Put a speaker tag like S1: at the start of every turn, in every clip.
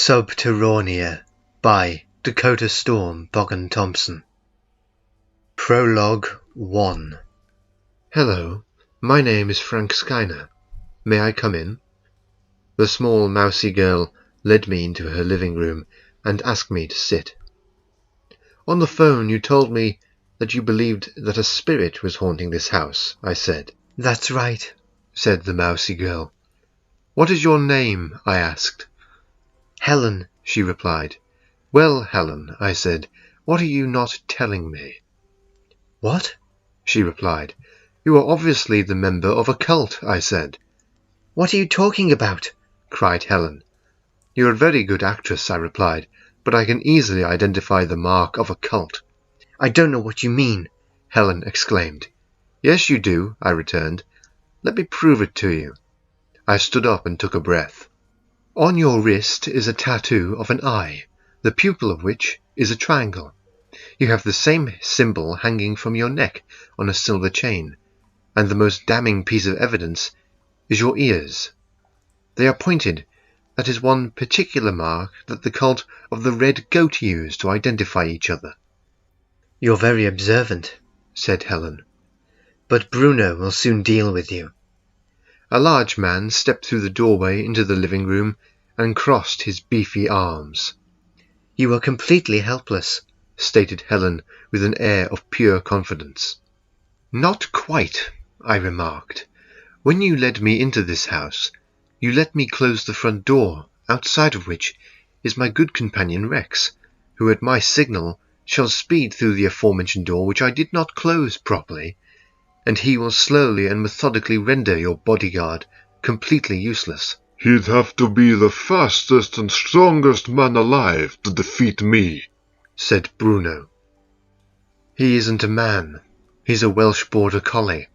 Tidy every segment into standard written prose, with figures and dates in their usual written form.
S1: Subterrornia by Dakota-Storm, Boggan Thompson. Prologue 1.
S2: Hello, my name is Frank Skyner. May I come in? The small mousy girl led me into her living room and asked me to sit. On the phone you told me that you believed that a spirit was haunting this house, I said.
S1: That's right,
S2: said the mousy girl. What is your name? I asked.
S1: Helen,
S2: she replied. Well, Helen, I said, what are you not telling me?
S1: What?
S2: She replied. You are obviously the member of a cult, I said.
S1: What are you talking about?
S2: Cried Helen. You're a very good actress, I replied, but I can easily identify the mark of a cult.
S1: I don't know what you mean,
S2: Helen exclaimed. Yes, you do, I returned. Let me prove it to you. I stood up and took a breath. On your wrist is a tattoo of an eye, the pupil of which is a triangle. You have the same symbol hanging from your neck on a silver chain, and the most damning piece of evidence is your ears. They are pointed. That is one particular mark that the cult of the Red Goat used to identify each other.
S1: You're very observant,
S2: said Helen.
S1: But Bruno will soon deal with you.
S2: A large man stepped through the doorway into the living room and crossed his beefy arms.
S1: You are completely helpless,
S2: stated Helen with an air of pure confidence. Not quite, I remarked. When you led me into this house, you let me close the front door, outside of which is my good companion Rex, who at my signal shall speed through the aforementioned door which I did not close properly, and he will slowly and methodically render your bodyguard completely useless.
S3: He'd have to be the fastest and strongest man alive to defeat me,
S2: said Bruno. He isn't a man. He's a Welsh border collie.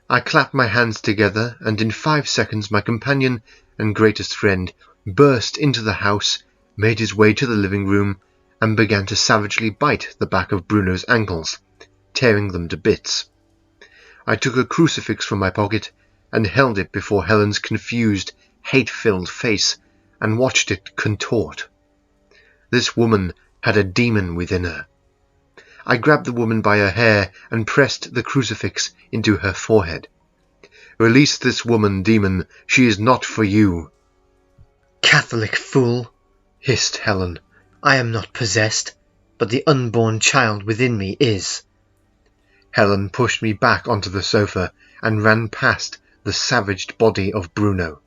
S2: I clapped my hands together, and in 5 seconds my companion and greatest friend burst into the house, made his way to the living room, and began to savagely bite the back of Bruno's ankles, tearing them to bits. I took a crucifix from my pocket and held it before Helen's confused, hate-filled face and watched it contort. This woman had a demon within her. I grabbed the woman by her hair and pressed the crucifix into her forehead. Release this woman, demon. She is not for you.
S1: Catholic fool,
S2: hissed Helen.
S1: I am not possessed, but the unborn child within me is.
S2: Helen pushed me back onto the sofa and ran past the savaged body of Bruno.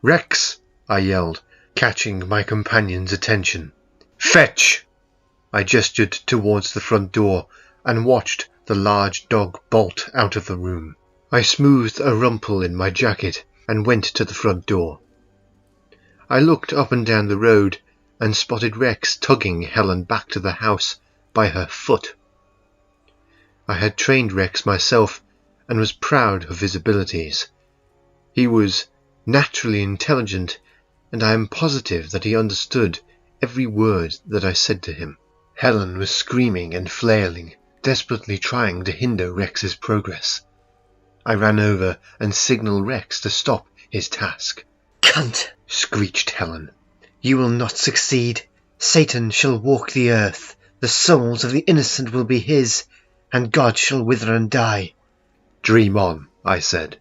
S2: Rex, I yelled, catching my companion's attention. Fetch! I gestured towards the front door and watched the large dog bolt out of the room. I smoothed a rumple in my jacket and went to the front door. I looked up and down the road and spotted Rex tugging Helen back to the house by her foot. I had trained Rex myself and was proud of his abilities. He was naturally intelligent, and I am positive that he understood every word that I said to him. Helen was screaming and flailing, desperately trying to hinder Rex's progress. I ran over and signalled Rex to stop his task.
S1: Cunt!
S2: Screeched Helen.
S1: You will not succeed. Satan shall walk the earth. The souls of the innocent will be his, and God shall wither and die.
S2: Dream on, I said.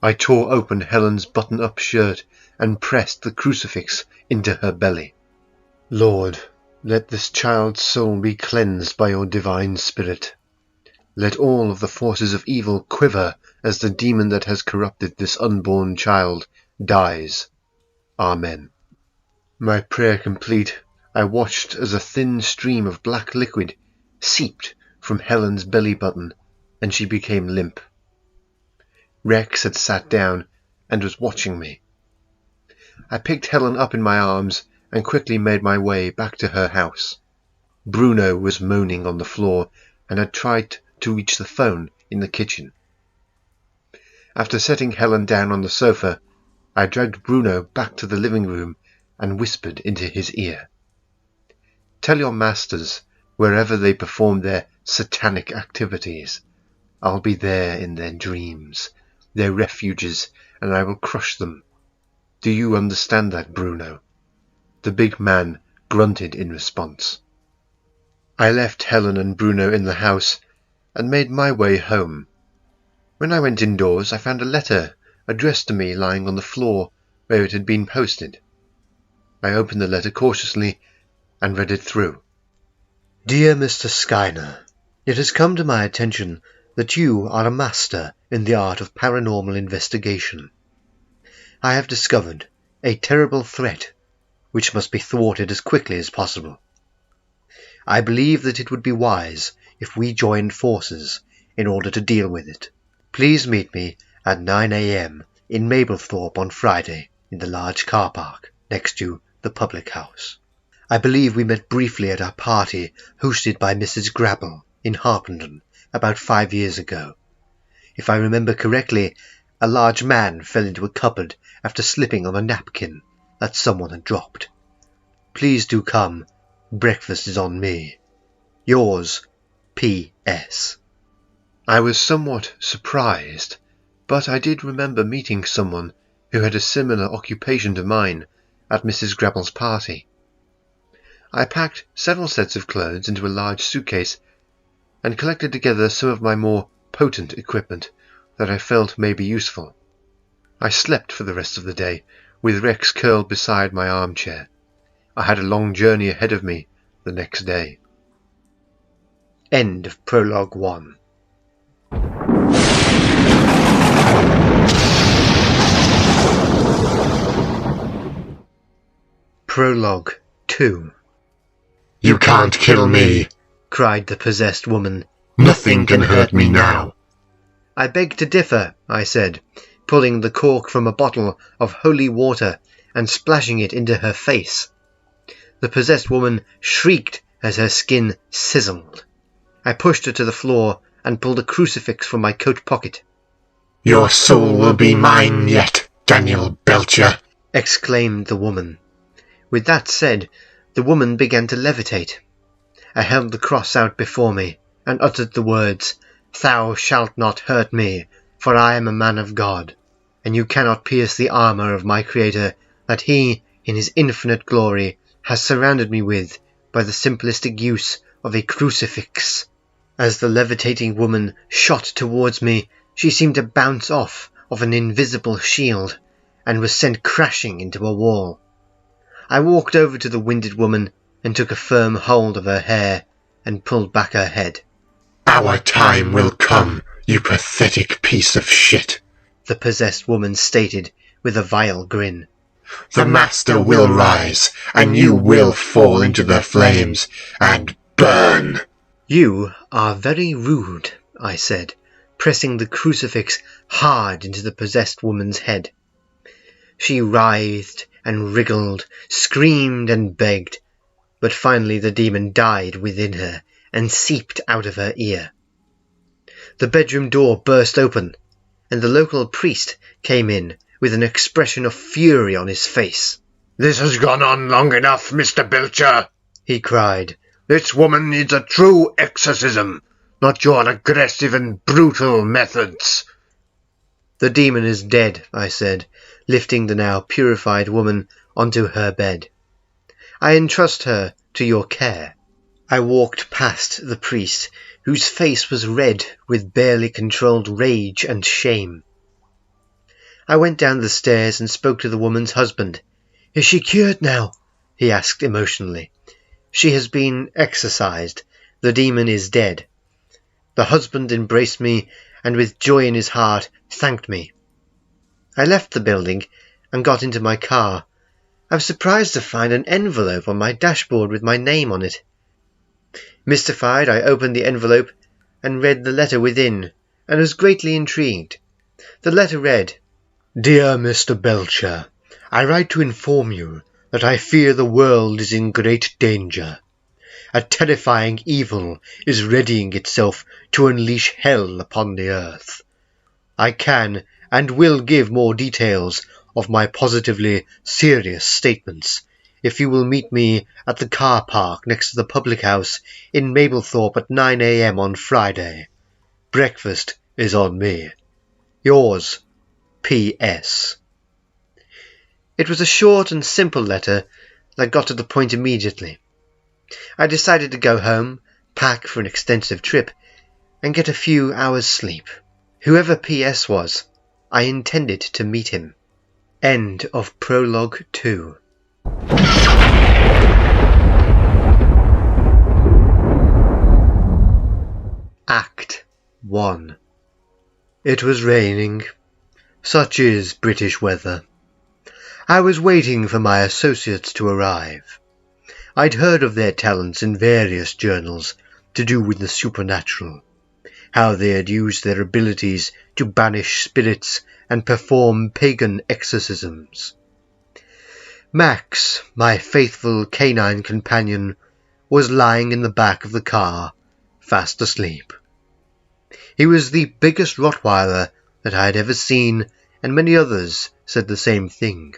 S2: I tore open Helen's button-up shirt and pressed the crucifix into her belly. Lord, let this child's soul be cleansed by your divine spirit. Let all of the forces of evil quiver as the demon that has corrupted this unborn child dies. Amen. My prayer complete, I watched as a thin stream of black liquid seeped from Helen's belly button, and she became limp. Rex had sat down and was watching me. I picked Helen up in my arms and quickly made my way back to her house. Bruno was moaning on the floor and had tried to reach the phone in the kitchen. After setting Helen down on the sofa, I dragged Bruno back to the living room and whispered into his ear. Tell your masters, wherever they perform their satanic activities, I'll be there in their dreams, their refuges, and I will crush them. Do you understand that, Bruno? The big man grunted in response. I left Helen and Bruno in the house and made my way home. When I went indoors, I found a letter addressed to me lying on the floor where it had been posted. I opened the letter cautiously and read it through.
S1: Dear Mr. Skyner, it has come to my attention that you are a master in the art of paranormal investigation. I have discovered a terrible threat which must be thwarted as quickly as possible. I believe that it would be wise if we joined forces in order to deal with it. Please meet me at 9 a.m. in Mablethorpe on Friday in the large car park next to the public house. I believe we met briefly at our party hosted by Mrs. Grabble in Harpenden about 5 years ago. If I remember correctly, a large man fell into a cupboard after slipping on a napkin that someone had dropped. Please do come. Breakfast is on me. Yours, P.S.
S2: I was somewhat surprised, but I did remember meeting someone who had a similar occupation to mine at Mrs. Grabble's party. I packed several sets of clothes into a large suitcase and collected together some of my more potent equipment that I felt may be useful. I slept for the rest of the day, with Rex curled beside my armchair. I had a long journey ahead of me the next day.
S1: End of Prologue 1. Prologue 2.
S3: You can't kill me,
S1: cried the possessed woman.
S3: Nothing can hurt me now.
S1: I beg to differ, I said, pulling the cork from a bottle of holy water and splashing it into her face. The possessed woman shrieked as her skin sizzled. I pushed her to the floor and pulled a crucifix from my coat pocket.
S3: Your soul will be mine yet, Daniel Belcher,
S1: exclaimed the woman. With that said, the woman began to levitate. I held the cross out before me and uttered the words, Thou shalt not hurt me, for I am a man of God, and you cannot pierce the armour of my Creator that he, in his infinite glory, has surrounded me with by the simplistic use of a crucifix. As the levitating woman shot towards me, she seemed to bounce off of an invisible shield and was sent crashing into a wall. I walked over to the winded woman and took a firm hold of her hair and pulled back her head.
S3: Our time will come, you pathetic piece of shit,
S1: the possessed woman stated with a vile grin.
S3: The Master will rise, and you will fall into the flames and burn.
S1: You are very rude, I said, pressing the crucifix hard into the possessed woman's head. She writhed and wriggled, screamed and begged, but finally the demon died within her and seeped out of her ear. The bedroom door burst open, and the local priest came in with an expression of fury on his face.
S3: This has gone on long enough, Mr. Belcher,
S1: he cried.
S3: This woman needs a true exorcism, not your aggressive and brutal methods.
S1: The demon is dead, I said, lifting the now purified woman onto her bed. I entrust her to your care. I walked past the priest, whose face was red with barely controlled rage and shame. I went down the stairs and spoke to the woman's husband. Is she cured now? He asked emotionally. She has been exorcised. The demon is dead. The husband embraced me and with joy in his heart thanked me. I left the building and got into my car. I was surprised to find an envelope on my dashboard with my name on it. Mystified, I opened the envelope and read the letter within, and was greatly intrigued. The letter read, Dear Mr. Belcher, I write to inform you that I fear the world is in great danger. A terrifying evil is readying itself to unleash hell upon the earth. I can and will give more details of my positively serious statements if you will meet me at the car park next to the public house in Mablethorpe at 9 a.m. on Friday. Breakfast is on me. Yours, P.S. It was a short and simple letter, I got to the point immediately. I decided to go home, pack for an extensive trip, and get a few hours' sleep. Whoever PS was, I intended to meet him. End of Prologue 2. Act 1. It was raining. Such is British weather. I was waiting for my associates to arrive. I'd heard of their talents in various journals to do with the supernatural, how they had used their abilities to banish spirits and perform pagan exorcisms. Max, my faithful canine companion, was lying in the back of the car, fast asleep. He was the biggest Rottweiler that I had ever seen, and many others said the same thing.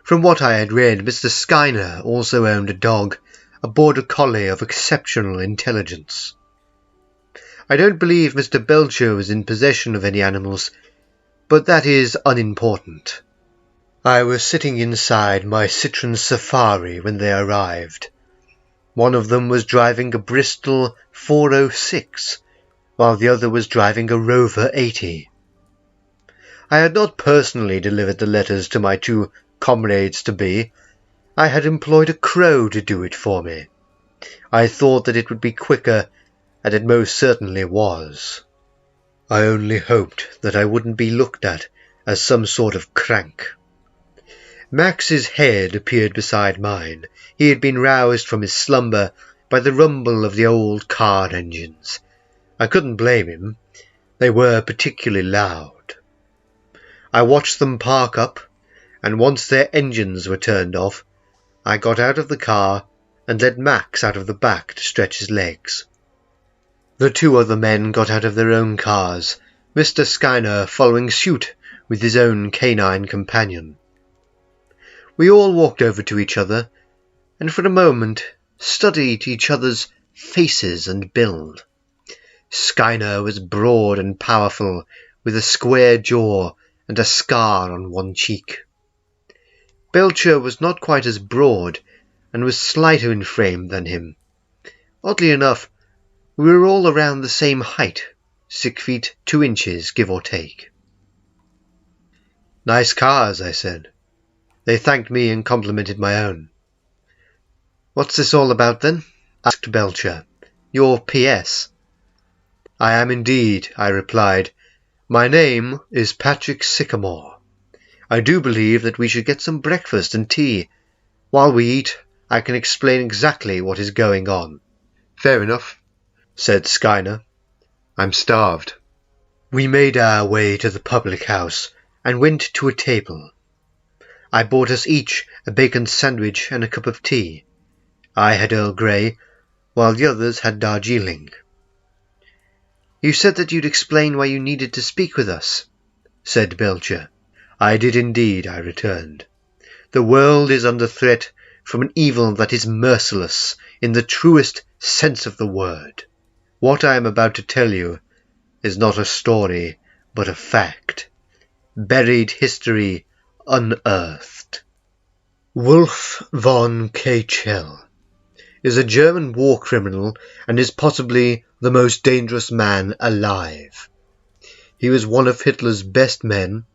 S1: From what I had read, Mr. Skyner also owned a dog, a border collie of exceptional intelligence. I don't believe Mr. Belcher was in possession of any animals, but that is unimportant. I was sitting inside my Citroen Safari when they arrived. One of them was driving a Bristol 406, while the other was driving a Rover 80. I had not personally delivered the letters to my two comrades-to-be. I had employed a crow to do it for me. I thought that it would be quicker, and it most certainly was. I only hoped that I wouldn't be looked at as some sort of crank. Max's head appeared beside mine. He had been roused from his slumber by the rumble of the old car engines. I couldn't blame him. They were particularly loud. I watched them park up, and once their engines were turned off, I got out of the car and led Max out of the back to stretch his legs. The two other men got out of their own cars, Mr. Skyner following suit with his own canine companion. We all walked over to each other, and for a moment studied each other's faces and build. Skyner was broad and powerful, with a square jaw and a scar on one cheek. Belcher was not quite as broad, and was slighter in frame than him. Oddly enough, we were all around the same height, 6 feet 2 inches, give or take. "Nice cars," I said. They thanked me and complimented my own. "What's this all about, then?" asked Belcher. "Your PS." "I am indeed," I replied. "My name is Patrick Sycamore. I do believe that we should get some breakfast and tea. While we eat, I can explain exactly what is going on."
S2: "Fair enough,"
S1: said Skyner.
S2: "I'm starved."
S1: We made our way to the public house and went to a table. I bought us each a bacon sandwich and a cup of tea. I had Earl Grey, while the others had Darjeeling. "You said that you'd explain why you needed to speak with us," said Belcher. "I did indeed," I returned. "The world is under threat from an evil that is merciless in the truest sense of the word. What I am about to tell you is not a story, but a fact. Buried history unearthed. Wolf Von Kaechele is a German war criminal and is possibly the most dangerous man alive. He was one of Hitler's best men,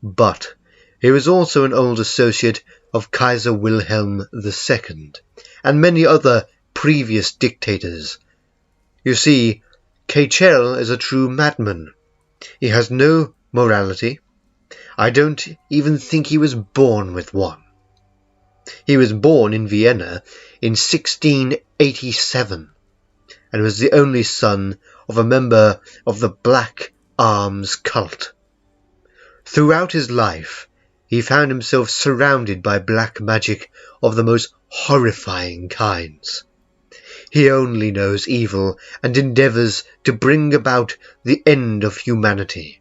S1: but he was also an old associate of Kaiser Wilhelm II and many other previous dictators. You see, Kaechele is a true madman. He has no morality. I don't even think he was born with one. He was born in Vienna in 1687 and was the only son of a member of the Black Arms cult. Throughout his life, he found himself surrounded by black magic of the most horrifying kinds. He only knows evil and endeavours to bring about the end of humanity.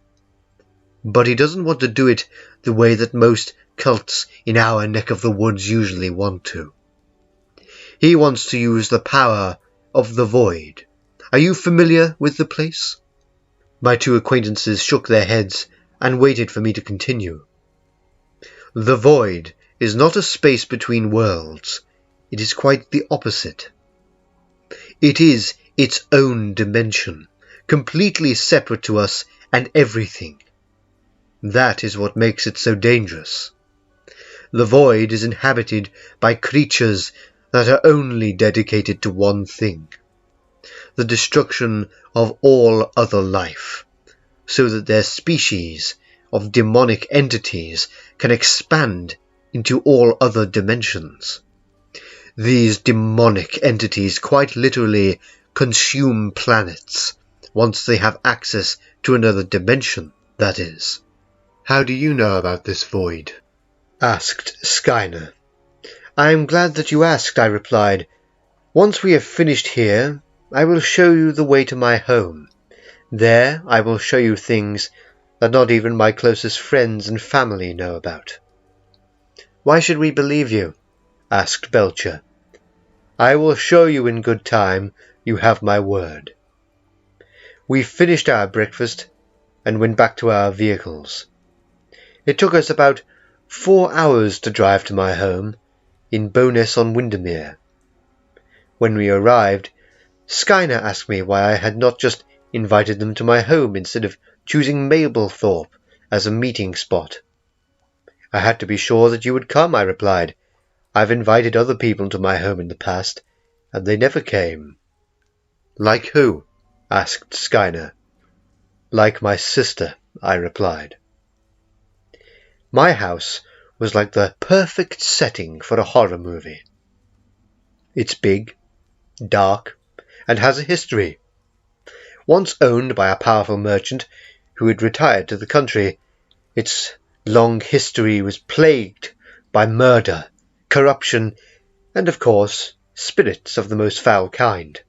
S1: But he doesn't want to do it the way that most cults in our neck of the woods usually want to. He wants to use the power of the Void. Are you familiar with the place? My two acquaintances shook their heads and waited for me to continue. The Void is not a space between worlds. It is quite the opposite. It is its own dimension, completely separate to us and everything. That is what makes it so dangerous. The void is inhabited by creatures that are only dedicated to one thing, the destruction of all other life, so that their species of demonic entities can expand into all other dimensions. These demonic entities quite literally consume planets, once they have access to another dimension, that is.
S2: How do you know about this void?
S1: Asked Skyner. I am glad that you asked, I replied. Once we have finished here, I will show you the way to my home. There I will show you things that not even my closest friends and family know about. Why should we believe you? Asked Belcher. I will show you in good time. You have my word. We finished our breakfast and went back to our vehicles. It took us about 4 hours to drive to my home in Bowness-on-Windermere. When we arrived, Skyner asked me why I had not just invited them to my home instead of choosing Mablethorpe as a meeting spot. I had to be sure that you would come, I replied. I've invited other people to my home in the past, and they never came.
S2: Like who?
S1: Asked Skyner. Like my sister, I replied. My house was like the perfect setting for a horror movie. It's big, dark, and has a history. Once owned by a powerful merchant who had retired to the country, its long history was plagued by murder, corruption, and, of course, spirits of the most foul kind.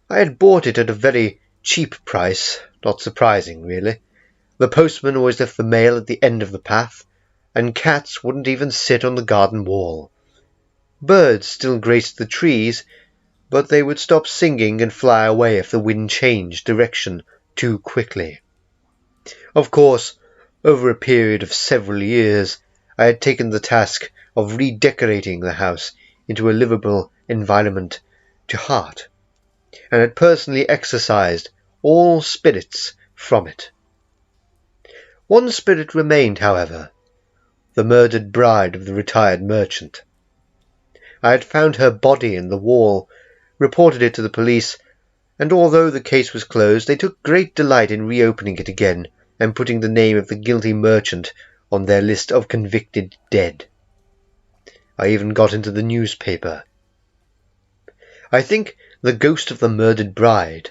S1: I had bought it at a very cheap price, not surprising, really. The postman always left the mail at the end of the path, and cats wouldn't even sit on the garden wall. Birds still graced the trees, but they would stop singing and fly away if the wind changed direction too quickly. Of course, over a period of several years, I had taken the task of redecorating the house into a livable environment to heart, and had personally exorcised all spirits from it. One spirit remained, however, the murdered bride of the retired merchant. I had found her body in the wall, reported it to the police, and although the case was closed, they took great delight in reopening it again and putting the name of the guilty merchant on their list of convicted dead. I even got into the newspaper. I think the ghost of the murdered bride,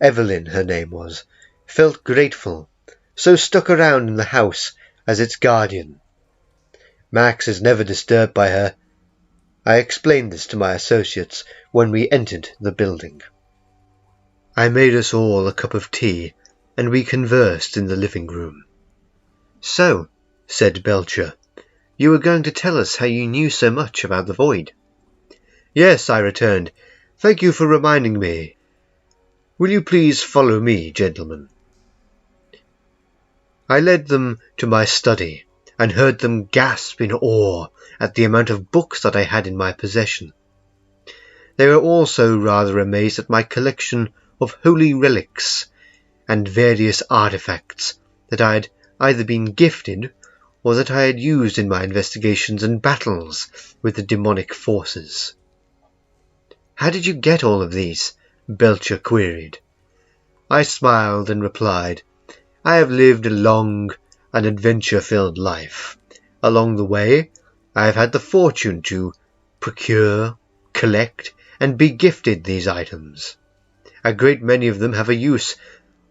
S1: Evelyn her name was, felt grateful, so stuck around in the house as its guardian. Max is never disturbed by her. I explained this to my associates when we entered the building. I made us all a cup of tea, and we conversed in the living room. So, said Belcher, you were going to tell us how you knew so much about the void. Yes, I returned. Thank you for reminding me. Will you please follow me, gentlemen? I led them to my study, and heard them gasp in awe at the amount of books that I had in my possession. They were also rather amazed at my collection of holy relics and various artifacts that I had either been gifted or that I had used in my investigations and battles with the demonic forces. How did you get all of these? Belcher queried. I smiled and replied, I have lived a long and adventure-filled life. Along the way, I have had the fortune to procure, collect, and be gifted these items. A great many of them have a use,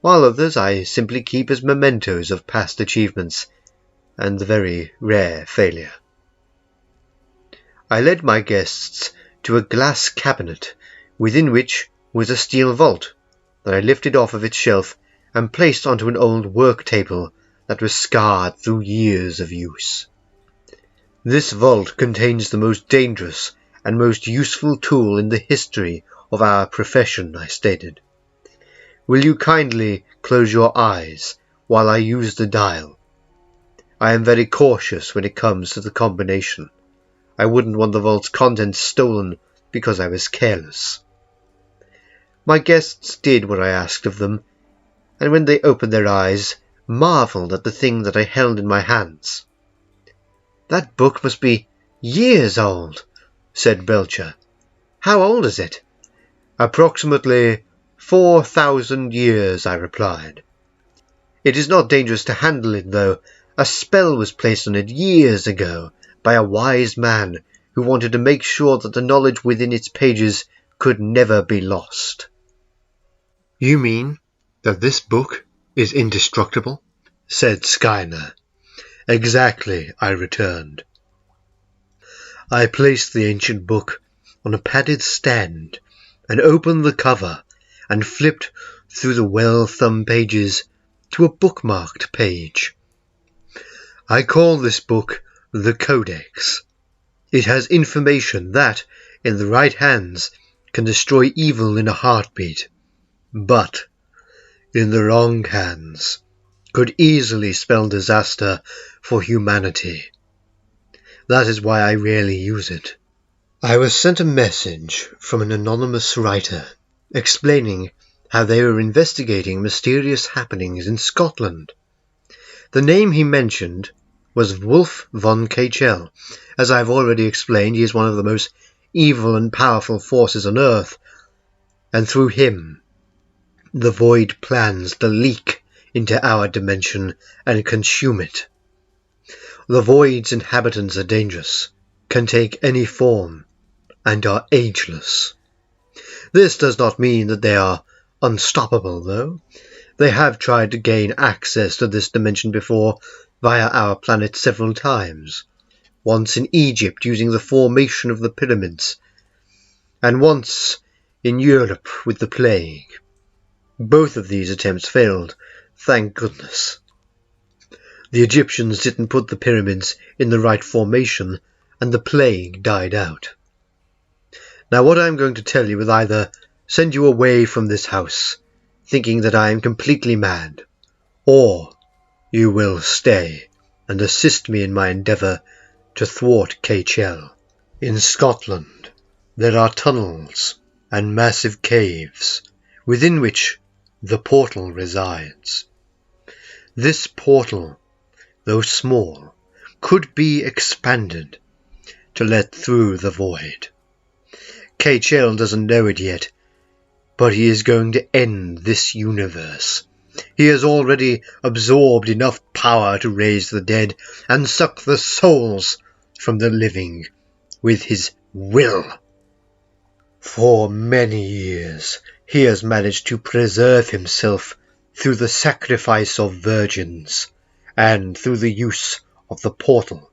S1: while others I simply keep as mementos of past achievements and the very rare failure. I led my guests to a glass cabinet, within which was a steel vault that I lifted off of its shelf and placed onto an old work table that was scarred through years of use. This vault contains the most dangerous and most useful tool in the history of our profession, I stated. Will you kindly close your eyes while I use the dial? I am very cautious when it comes to the combination. I wouldn't want the vault's contents stolen because I was careless. My guests did what I asked of them, and when they opened their eyes, marvelled at the thing that I held in my hands. "That book must be years old," said Belcher. "How old is it?" "Approximately 4,000 years," I replied. "It is not dangerous to handle it, though. A spell was placed on it years ago by a wise man who wanted to make sure that the knowledge within its pages could never be lost."
S2: "You mean that this book is indestructible?"
S1: said Skyner. "Exactly," I returned. I placed the ancient book on a padded stand and opened the cover and flipped through the well-thumbed pages to a bookmarked page. I call this book the Codex. It has information that, in the right hands, can destroy evil in a heartbeat, but, in the wrong hands, could easily spell disaster for humanity. That is why I rarely use it. I was sent a message from an anonymous writer explaining how they were investigating mysterious happenings in Scotland. The name he mentioned was Wolf Von Kaechele. As I have already explained, he is one of the most evil and powerful forces on Earth, and through him the Void plans to leak into our dimension and consume it. The Void's inhabitants are dangerous, can take any form, and are ageless. This does not mean that they are unstoppable, though. They have tried to gain access to this dimension before via our planet several times, once in Egypt using the formation of the pyramids, and once in Europe with the plague. Both of these attempts failed, thank goodness. The Egyptians didn't put the pyramids in the right formation, and the plague died out. Now what I am going to tell you will either send you away from this house, thinking that I am completely mad, or you will stay and assist me in my endeavour to thwart Kaechele. In Scotland there are tunnels and massive caves, within which the portal resides. This portal, though small, could be expanded to let through the void. Kaechele doesn't know it yet, but he is going to end this universe. He has already absorbed enough power to raise the dead and suck the souls from the living with his will. For many years he has managed to preserve himself through the sacrifice of virgins and through the use of the portal,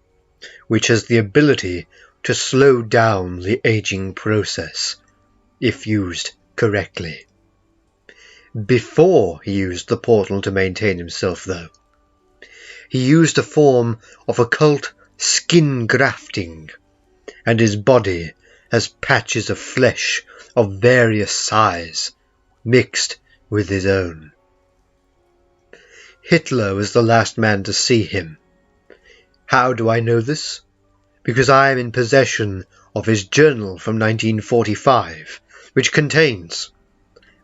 S1: which has the ability to slow down the aging process, if used correctly. Before he used the portal to maintain himself, though, he used a form of occult skin grafting, and his body has patches of flesh of various size mixed with his own. Hitler was the last man to see him. How do I know this? Because I am in possession of his journal from 1945, which contains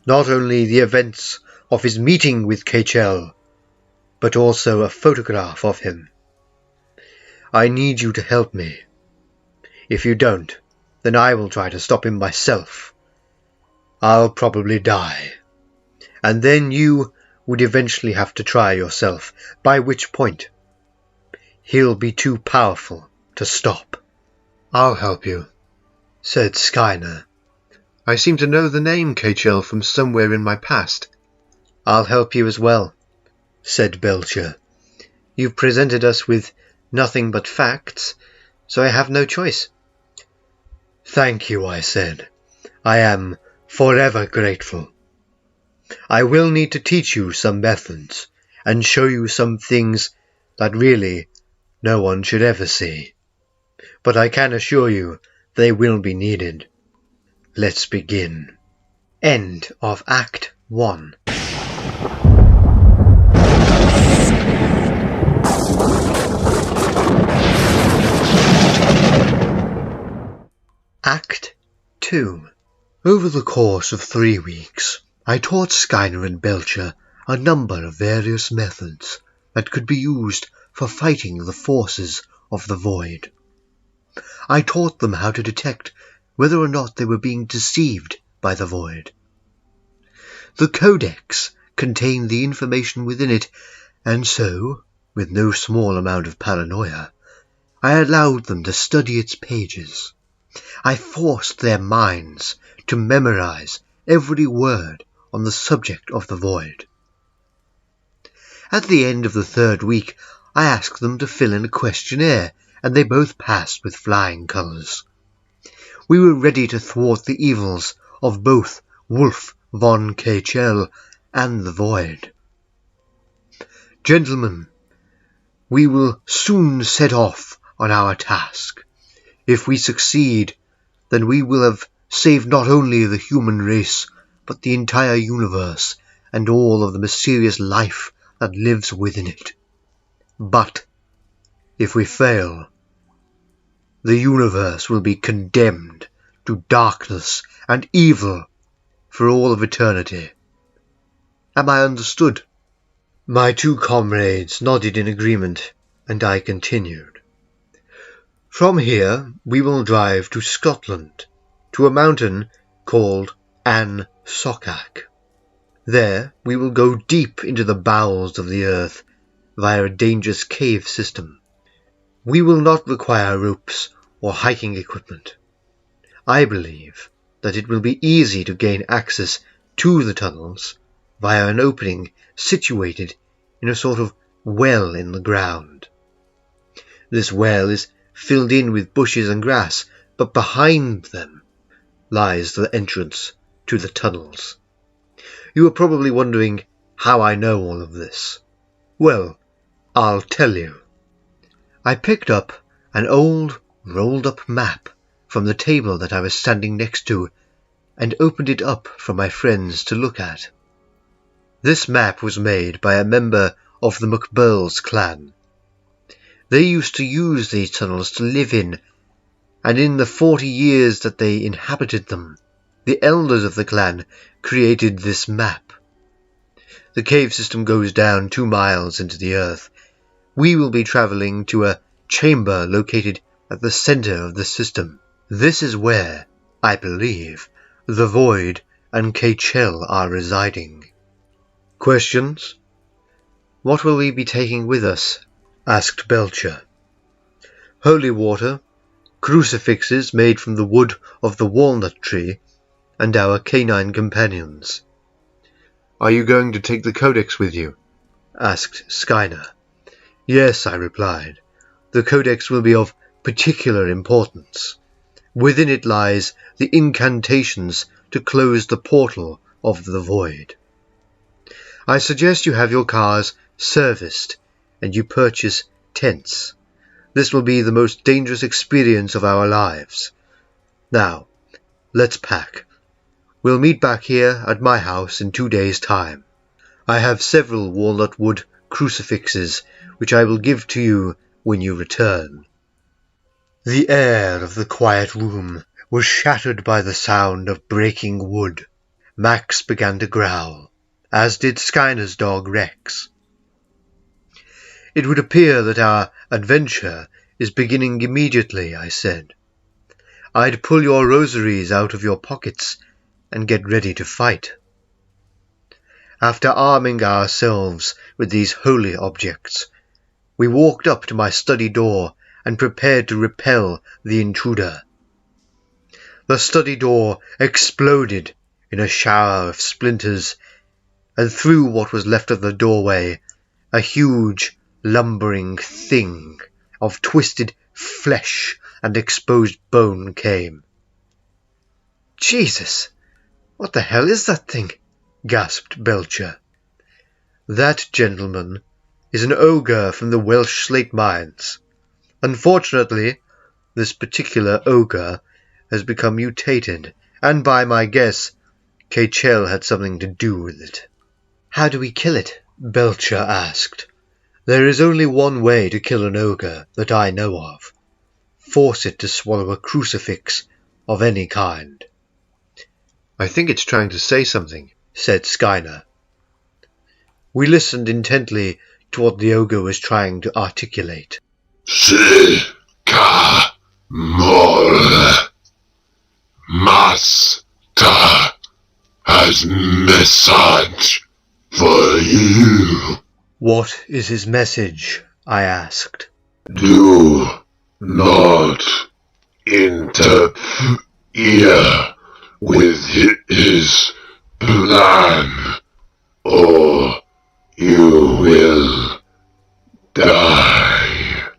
S1: not only the events of his meeting with Kaechele, but also a photograph of him. I need you to help me. If you don't, then I will try to stop him myself. I'll probably die, and then you would eventually have to try yourself, by which point he'll be too powerful to stop.
S2: "I'll help you,"
S1: said Skyner.
S2: "I seem to know the name Kaechele from somewhere in my past."
S1: "I'll help you as well," said Belcher. "You've presented us with nothing but facts, so I have no choice." "Thank you," I said. "I am forever grateful. I will need to teach you some methods and show you some things that really no one should ever see. But I can assure you they will be needed. Let's begin." End of Act 1. Act 2. Over the course of 3 weeks, I taught Skyner and Belcher a number of various methods that could be used for fighting the forces of the void. I taught them how to detect whether or not they were being deceived by the void. The Codex contained the information within it, and so, with no small amount of paranoia, I allowed them to study its pages. I forced their minds to memorize every word on the subject of the void. At the end of the 3rd week, I asked them to fill in a questionnaire, and they both passed with flying colours. We were ready to thwart the evils of both Wolf Von Kaechele and the void. Gentlemen, we will soon set off on our task. If we succeed, then we will have saved not only the human race, but the entire universe and all of the mysterious life that lives within it. But if we fail, the universe will be condemned to darkness and evil for all of eternity. Am I understood? My 2 comrades nodded in agreement, and I continued. From here we will drive to Scotland, to a mountain called An Sokak. There we will go deep into the bowels of the earth via a dangerous cave system. We will not require ropes or hiking equipment. I believe that it will be easy to gain access to the tunnels via an opening situated in a sort of well in the ground. This well is filled in with bushes and grass, but behind them lies the entrance to the tunnels. You are probably wondering how I know all of this. Well, I'll tell you. I picked up an old, rolled-up map from the table that I was standing next to and opened it up for my friends to look at. This map was made by a member of the McBurls clan. They used to use these tunnels to live in, and in the 40 years that they inhabited them, the elders of the clan created this map. The cave system goes down 2 miles into the earth. We will be travelling to a chamber located at the centre of the system. This is where, I believe, the void and Kaechele are residing. Questions? What will we be taking with us? Asked Belcher. Holy water, crucifixes made from the wood of the walnut tree, and our canine companions. Are you going to take the Codex with you? Asked Skyner. Yes, I replied. The Codex will be of particular importance. Within it lies the incantations to close the portal of the void. I suggest you have your cars serviced and you purchase tents. This will be the most dangerous experience of our lives. Now, let's pack. We'll meet back here at my house in 2 days' time. I have several walnut wood crucifixes which I will give to you when you return. The air of the quiet room was shattered by the sound of breaking wood. Max began to growl, as did Skyner's dog Rex. It would appear that our adventure is beginning immediately, I said. I'd pull your rosaries out of your pockets and get ready to fight. After arming ourselves with these holy objects, we walked up to my study door and prepared to repel the intruder. The study door exploded in a shower of splinters, and through what was left of the doorway, a huge, lumbering thing of twisted flesh and exposed bone came. Jesus! What the hell is that thing? Gasped Belcher. That, gentleman, is an ogre from the Welsh slate mines. Unfortunately, this particular ogre has become mutated, and by my guess, Kaechele had something to do with it. How do we kill it? Belcher asked. There is only one way to kill an ogre that I know of. Force it to swallow a crucifix of any kind.
S2: I think it's trying to say something,
S1: said Skyner. We listened intently to what the ogre was trying to articulate.
S3: Sycamore. Master has message for you.
S1: What is his message? I asked.
S3: Do not interfere with his plan, or you will die.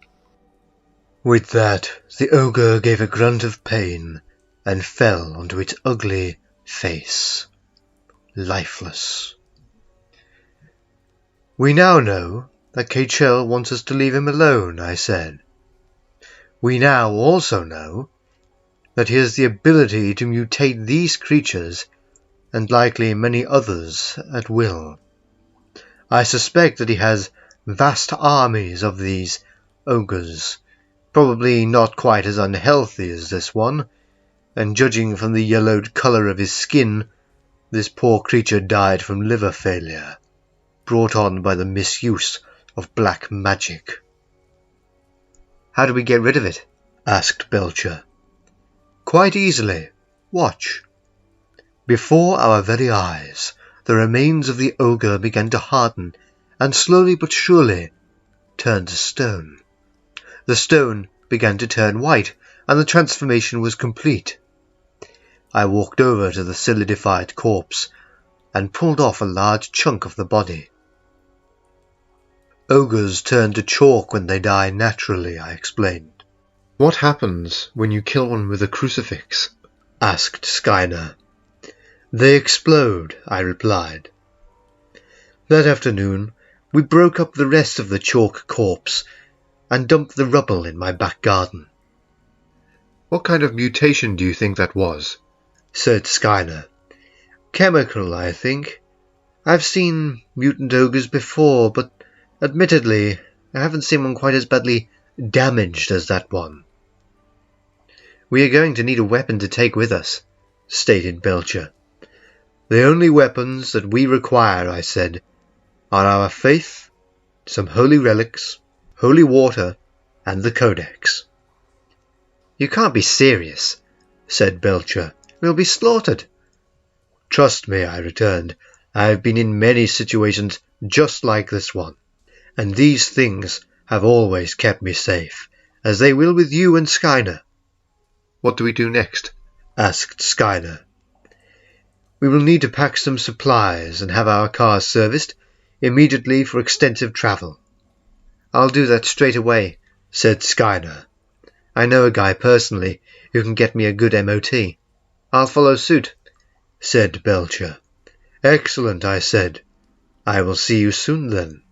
S1: With that, the ogre gave a grunt of pain and fell onto its ugly face, lifeless. We now know that Kaechele wants us to leave him alone, I said. We now also know that he has the ability to mutate these creatures and likely many others at will. I suspect that he has vast armies of these ogres, probably not quite as unhealthy as this one, and judging from the yellowed colour of his skin, this poor creature died from liver failure, brought on by the misuse of black magic. How do we get rid of it? Asked Belcher. Quite easily. Watch. Before our very eyes, the remains of the ogre began to harden and slowly but surely turn to stone. The stone began to turn white, and the transformation was complete. I walked over to the solidified corpse and pulled off a large chunk of the body. Ogres turn to chalk when they die naturally, I explained.
S2: What happens when you kill one with a crucifix?
S1: Asked Skyner. They explode, I replied. That afternoon, we broke up the rest of the chalk corpse and dumped the rubble in my back garden.
S2: What kind of mutation do you think that was?
S1: Said Skyner. Chemical, I think. I've seen mutant ogres before, but admittedly, I haven't seen one quite as badly damaged as that one. We are going to need a weapon to take with us, stated Belcher. The only weapons that we require, I said, are our faith, some holy relics, holy water, and the codex. You can't be serious, said Belcher. We'll be slaughtered. Trust me, I returned. I have been in many situations just like this one, and these things have always kept me safe, as they will with you and Skyner.
S2: What do we do next?
S1: Asked Skyner. We will need to pack some supplies and have our cars serviced immediately for extensive travel. I'll do that straight away, said Skyner. I know a guy personally who can get me a good MOT. I'll follow suit, said Belcher. Excellent, I said. I will see you soon then.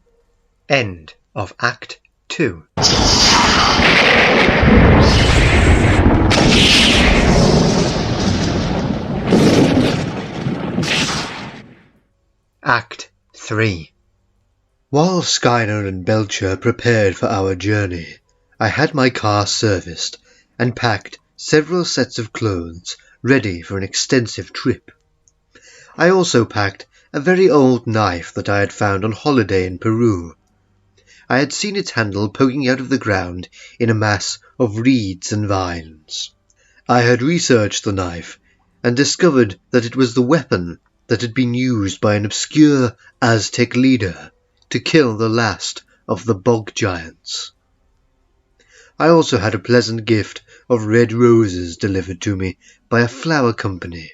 S1: End of Act 2. Act 3. While Skyner and Belcher prepared for our journey, I had my car serviced and packed several sets of clothes ready for an extensive trip. I also packed a very old knife that I had found on holiday in Peru. I had seen its handle poking out of the ground in a mass of reeds and vines. I had researched the knife and discovered that it was the weapon that had been used by an obscure Aztec leader to kill the last of the bog giants. I also had a pleasant gift of red roses delivered to me by a flower company.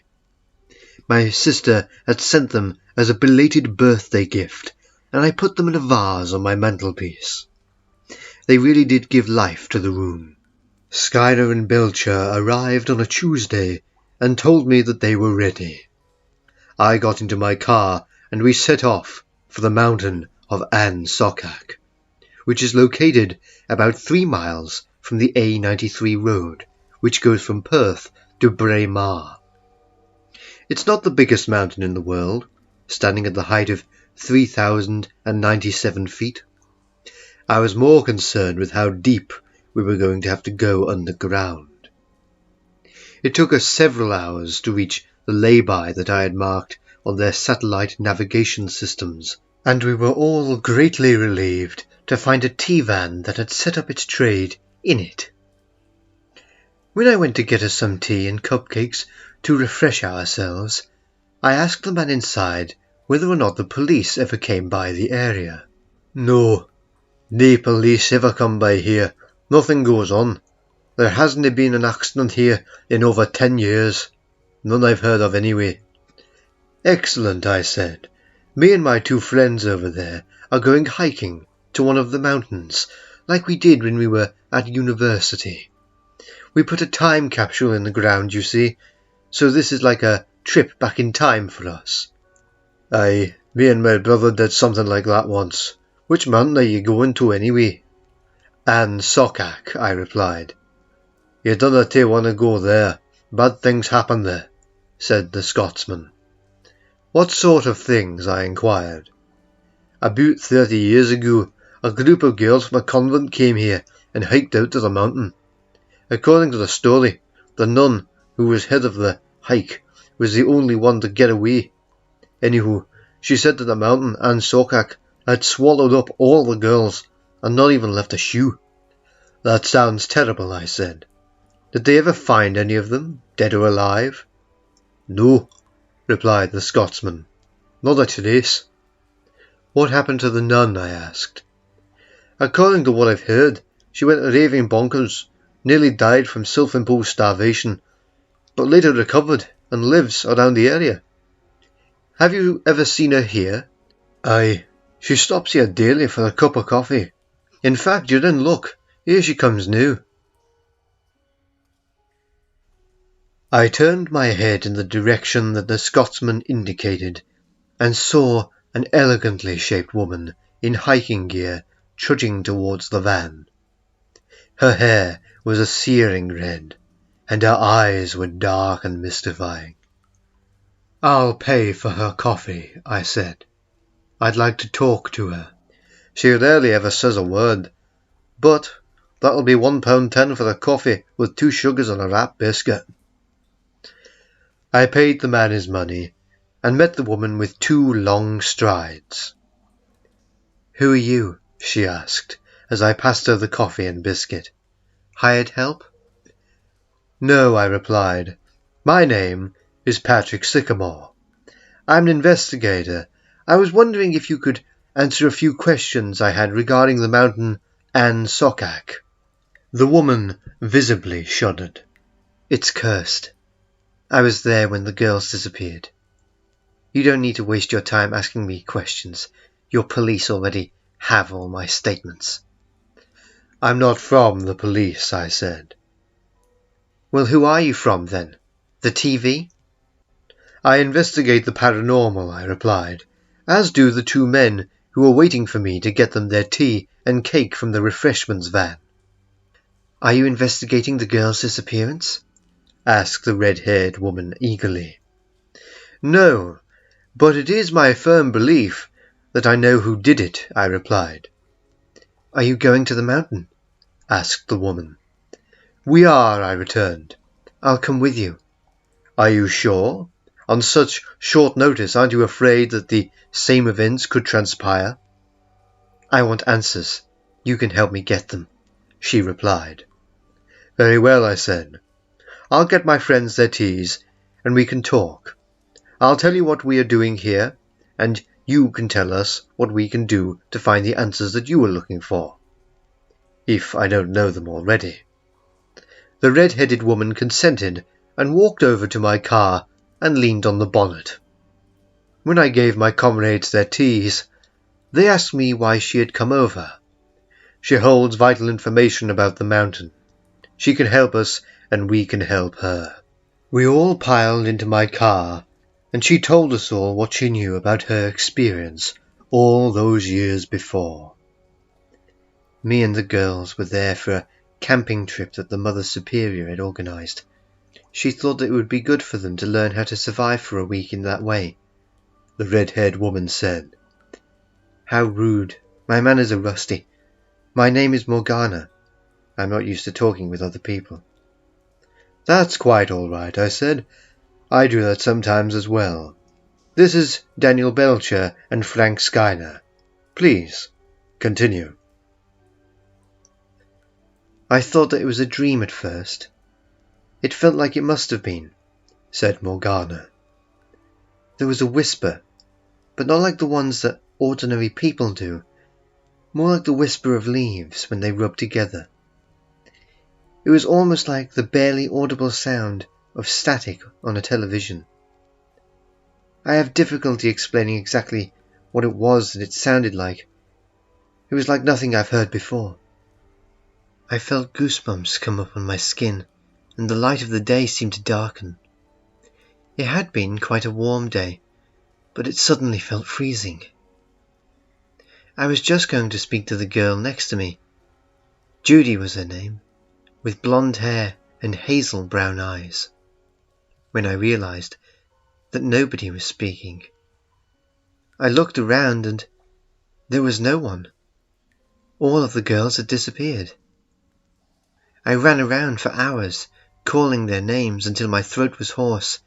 S1: My sister had sent them as a belated birthday gift, and I put them in a vase on my mantelpiece. They really did give life to the room. Skyner and Belcher arrived on a Tuesday and told me that they were ready. I got into my car and we set off for the mountain of An Sokak, which is located about 3 miles from the A93 road, which goes from Perth to Braemar. It's not the biggest mountain in the world, standing at the height of 3,097 feet. I was more concerned with how deep we were going to have to go underground. It took us several hours to reach the lay-by that I had marked on their satellite navigation systems, and we were all greatly relieved to find a tea-van that had set up its trade in it. When I went to get us some tea and cupcakes to refresh ourselves, I asked the man inside whether or not the police ever came by the area. "No, nae police ever come by here. Nothing goes on. There hasn't been an accident here in over 10 years. None I've heard of anyway." "Excellent," I said. "Me and my 2 friends over there are going hiking to one of the mountains, like we did when we were at university. We put a time capsule in the ground, you see, so this is like a trip back in time for us." "Aye, me and my brother did something like that once. Which mountain are you going to anyway?" "An Sokak," I replied. "You dunna want to go there. Bad things happen there," said the Scotsman. "What sort of things?" I inquired. "About 30 years ago, a group of girls from a convent came here and hiked out to the mountain. According to the story, the nun who was head of the hike was the only one to get away. Anywho, she said that the mountain and Sokak had swallowed up all the girls and not even left a shoe." "That sounds terrible," I said. "Did they ever find any of them, dead or alive?" "No," replied the Scotsman. "Not a trace." "What happened to the nun?" I asked. "According to what I've heard, she went raving bonkers, nearly died from self-imposed starvation, but later recovered and lives around the area." "Have you ever seen her here?" "Aye, she stops here daily for a cup of coffee. In fact, you're in luck. Here she comes now." I turned my head in the direction that the Scotsman indicated, and saw an elegantly shaped woman in hiking gear trudging towards the van. Her hair was a searing red, and her eyes were dark and mystifying. "I'll pay for her coffee," I said. "I'd like to talk to her. She rarely ever says a word, but that'll be £1.10 for the coffee with 2 sugars and a wrap biscuit." I paid the man his money and met the woman with 2 long strides. "Who are you?" she asked as I passed her the coffee and biscuit. "Hired help?" "No," I replied. "My name is Patrick Sycamore. I'm an investigator. I was wondering if you could answer a few questions I had regarding the mountain An Sokak." The woman visibly shuddered. "It's cursed. I was there when the girls disappeared. You don't need to waste your time asking me questions. Your police already have all my statements." "I'm not from the police," I said. "Well, who are you from, then? The TV?" "I investigate the paranormal," I replied, "as do the 2 men who are waiting for me to get them their tea and cake from the refreshments van." "Are you investigating the girl's disappearance?" asked the red-haired woman eagerly. "No, but it is my firm belief that I know who did it," I replied. "Are you going to the mountain?" asked the woman. "We are," I returned. "I'll come with you." "Are you sure? On such short notice, aren't you afraid that the same events could transpire?" "I want answers. You can help me get them," she replied. "Very well," I said. "I'll get my friends their teas, and we can talk. I'll tell you what we are doing here, and you can tell us what we can do to find the answers that you are looking for, if I don't know them already." The red-headed woman consented and walked over to my car and leaned on the bonnet. When I gave my comrades their teas, they asked me why she had come over. She holds vital information about the mountain. She can help us, and we can help her. We all piled into my car, and she told us all what she knew about her experience all those years before. Me and the girls were there for a camping trip that the Mother Superior had organised. She thought it would be good for them to learn how to survive for a week in that way, the red-haired woman said. "How rude. My manners are rusty. My name is Morgana. I'm not used to talking with other people." That's quite all right, I said. I do that sometimes as well. This is Daniel Belcher and Frank Schuyler. Please, continue. I thought that it was a dream at first. It felt like it must have been, said Morgana. There was a whisper, but not like the ones that ordinary people do, more like the whisper of leaves when they rub together. It was almost like the barely audible sound of static on a television. I have difficulty explaining exactly what it was that it sounded like. It was like nothing I've heard before. I felt goosebumps come up on my skin, and the light of the day seemed to darken. It had been quite a warm day, but it suddenly felt freezing. I was just going to speak to the girl next to me. Judy was her name, with blonde hair and hazel brown eyes, when I realized that nobody was speaking. I looked around and there was no one. All of the girls had disappeared. I ran around for hours, calling their names until my throat was hoarse.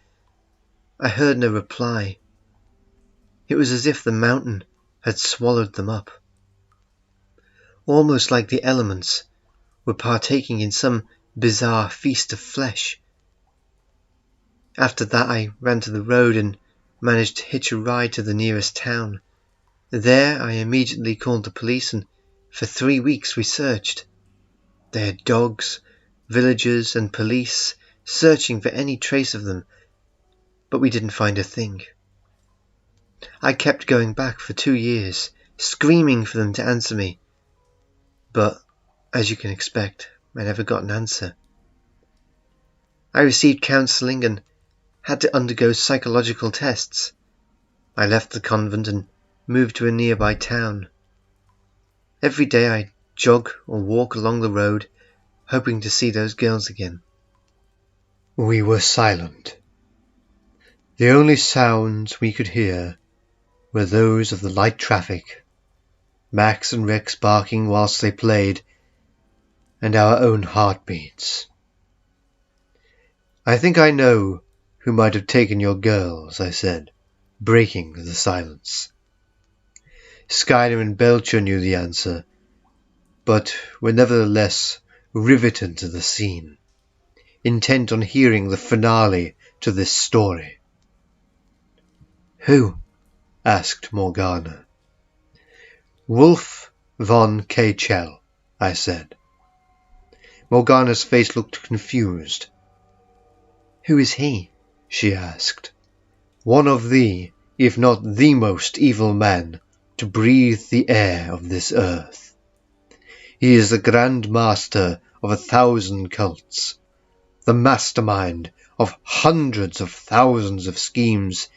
S1: I heard no reply. It was as if the mountain had swallowed them up. Almost like the elements were partaking in some bizarre feast of flesh. After that I ran to the road and managed to hitch a ride to the nearest town. There I immediately called the police, and for 3 weeks we searched. They had dogs, villagers and police searching for any trace of them, but we didn't find a thing. I kept going back for 2 years, screaming for them to answer me, but, as you can expect, I never got an answer. I received counselling and had to undergo psychological tests. I left the convent and moved to a nearby town. Every day I jog or walk along the road, hoping to see those girls again.
S2: We were silent. The only sounds we could hear were those of the light traffic, Max and Rex barking whilst they played, and our own heartbeats. I think I know who might have taken your girls, I said, breaking the silence. Schuyler and Belcher knew the answer, but were nevertheless riveted to the scene, intent on hearing the finale to this story.
S1: Who?
S2: Asked Morgana. Wolf Von Kaechele, I said. Morgana's face looked confused.
S1: Who is he?
S2: She asked. One of the, if not the most evil man to breathe the air of this earth. He is the Grand Master of 1,000 cults, the mastermind of hundreds of thousands of schemes,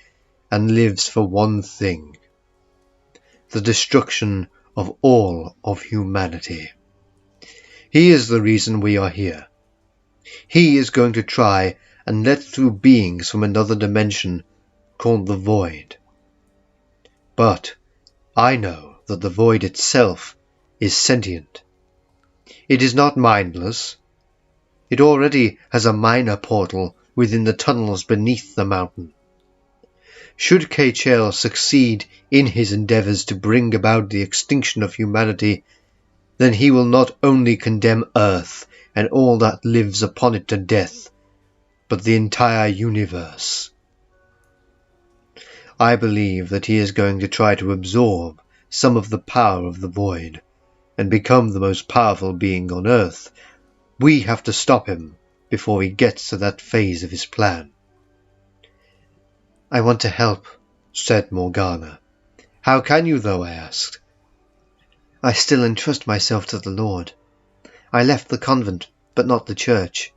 S2: and lives for one thing: the destruction of all of humanity. He is the reason we are here. He is going to try and let through beings from another dimension called the Void. But I know that the Void itself is sentient. It is not mindless. It already has a minor portal within the tunnels beneath the mountain. Should Kaechele succeed in his endeavours to bring about the extinction of humanity, then he will not only condemn Earth and all that lives upon it to death, but the entire universe. I believe that he is going to try to absorb some of the power of the Void and become the most powerful being on Earth. We have to stop him before he gets to that phase of his plan.
S1: I want to help,
S2: said Morgana. How can you, though? I asked.
S1: I still entrust myself to the Lord. I left the convent, but not the church.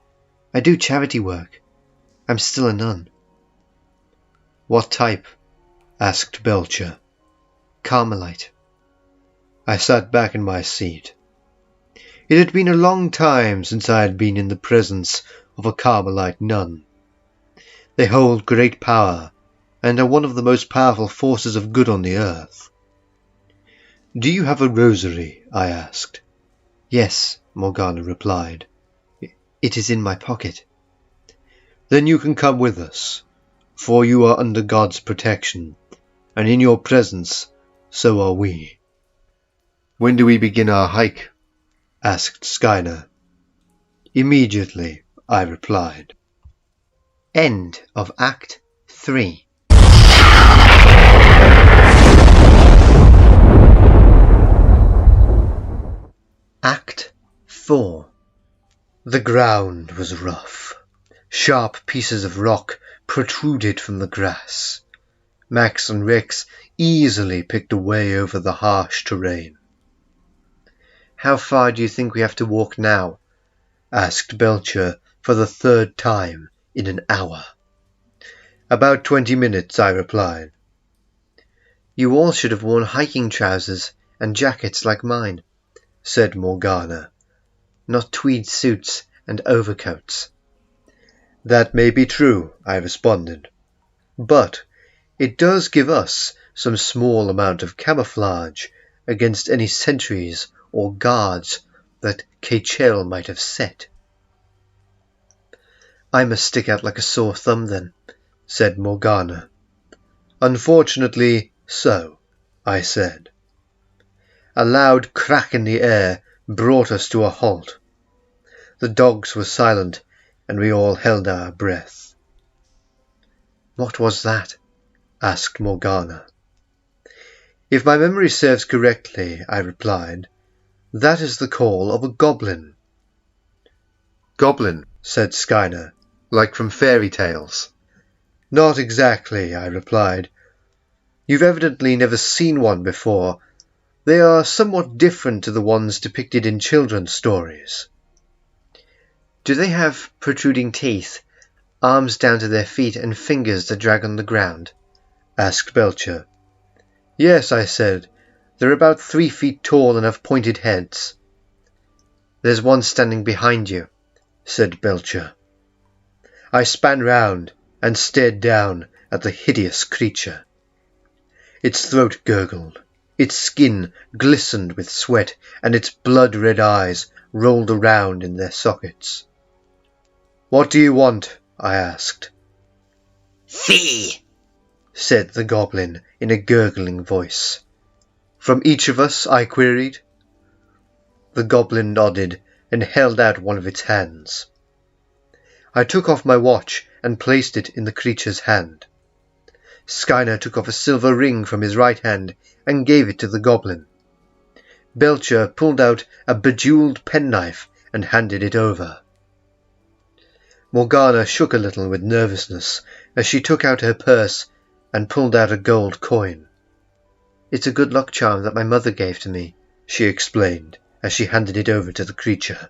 S1: I do charity work. I'm still a nun.
S2: What type? Asked Belcher.
S1: Carmelite.
S2: I sat back in my seat. It had been a long time since I had been in the presence of a Carmelite nun. They hold great power and are one of the most powerful forces of good on the earth. Do you have a rosary? I asked.
S1: Yes, Morgana replied. It is in my pocket. Then you can come with us, for you are under God's protection, and in your presence so are we."
S2: "When do we begin our hike?"
S1: asked Skyner. "Immediately," I replied. End of Act 3. Act 4. The ground was rough. Sharp pieces of rock protruded from the grass. Max and Rex easily picked a way over the harsh terrain. "How far do you think we have to walk now?" asked Belcher for the third time in an hour. "About 20 minutes, I replied. "You all should have worn hiking trousers and jackets like mine," said Morgana, "not tweed suits and overcoats." "That may be true," I responded, "but it does give us some small amount of camouflage against any sentries or guards that Kaechele might have set." "I must stick out like a sore thumb then," said Morgana. "Unfortunately so," I said. A loud crack in the air brought us to a halt. The dogs were silent, and we all held our breath. "What was that?" asked Morgana. "If my memory serves correctly," I replied, "that is the call of a goblin."
S2: "Goblin,"
S1: said Skyner.
S2: "like from fairy tales?"
S1: "Not exactly," I replied. "You've evidently never seen one before. They are somewhat different to the ones depicted in children's stories." "Do they have protruding teeth, arms down to their feet, and fingers that drag on the ground?" asked Belcher. "Yes," I said. "They're about 3 feet tall and have pointed heads." "There's one standing behind you," said Belcher. I span round and stared down at the hideous creature. Its throat gurgled, its skin glistened with sweat, and its blood-red eyes rolled around in their sockets. "What do you want?" I asked.
S4: "Fee,"
S1: said the goblin in a gurgling voice. "From each of us?" I queried. The goblin nodded and held out one of its hands. I took off my watch and placed it in the creature's hand. Skyner took off a silver ring from his right hand and gave it to the goblin. Belcher pulled out a bejeweled penknife and handed it over. Morgana shook a little with nervousness as she took out her purse and pulled out a gold coin. "It's a good luck charm that my mother gave to me," she explained as she handed it over to the creature.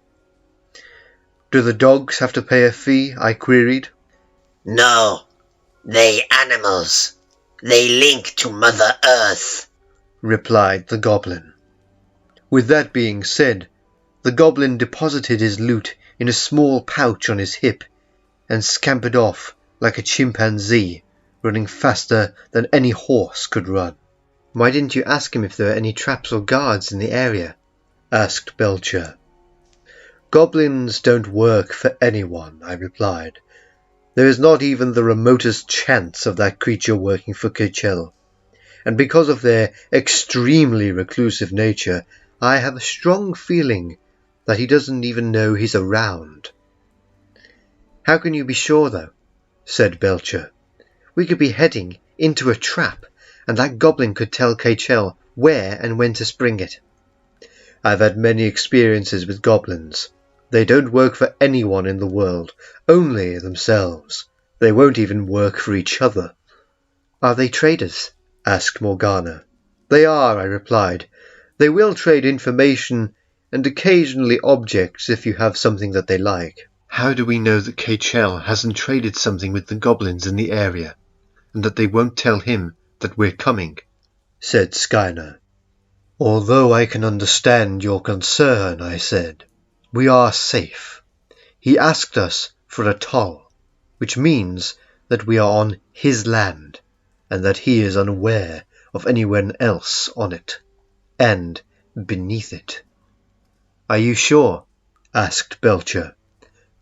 S1: "Do the dogs have to pay a fee?" I queried.
S4: "No, they animals. They link to Mother Earth,"
S1: replied the goblin. With that being said, the goblin deposited his loot in a small pouch on his hip and scampered off like a chimpanzee, running faster than any horse could run. "Why didn't you ask him if there were any traps or guards in the area?" asked Belcher. "Goblins don't work for anyone," I replied. "There is not even the remotest chance of that creature working for Kaechele, and because of their extremely reclusive nature, I have a strong feeling that he doesn't even know he's around." "How can you be sure, though?" said Belcher. "We could be heading into a trap, and that goblin could tell Kaechele where and when to spring it." "I've had many experiences with goblins. They don't work for anyone in the world, only themselves. They won't even work for each other." "Are they traders?" asked Morgana. "They are," I replied. "They will trade information and occasionally objects if you have something that they like."
S2: "How do we know that Kaechele hasn't traded something with the goblins in the area, and that they won't tell him that we're coming?"
S1: said Skyner. "Although I can understand your concern," I said, "we are safe. He asked us for a toll, which means that we are on his land, and that he is unaware of anyone else on it, and beneath it." "Are you sure?" asked Belcher.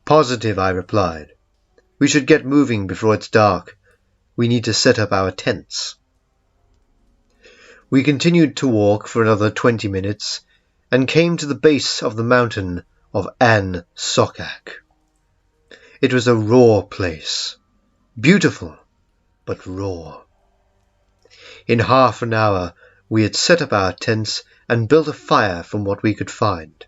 S1: "Positive," I replied. We should get moving before it's dark. We need to set up our tents. We continued to walk for another 20 minutes and came to the base of the mountain of An Sokak. It was a raw place, beautiful, but raw. In half an hour we had set up our tents and built a fire from what we could find.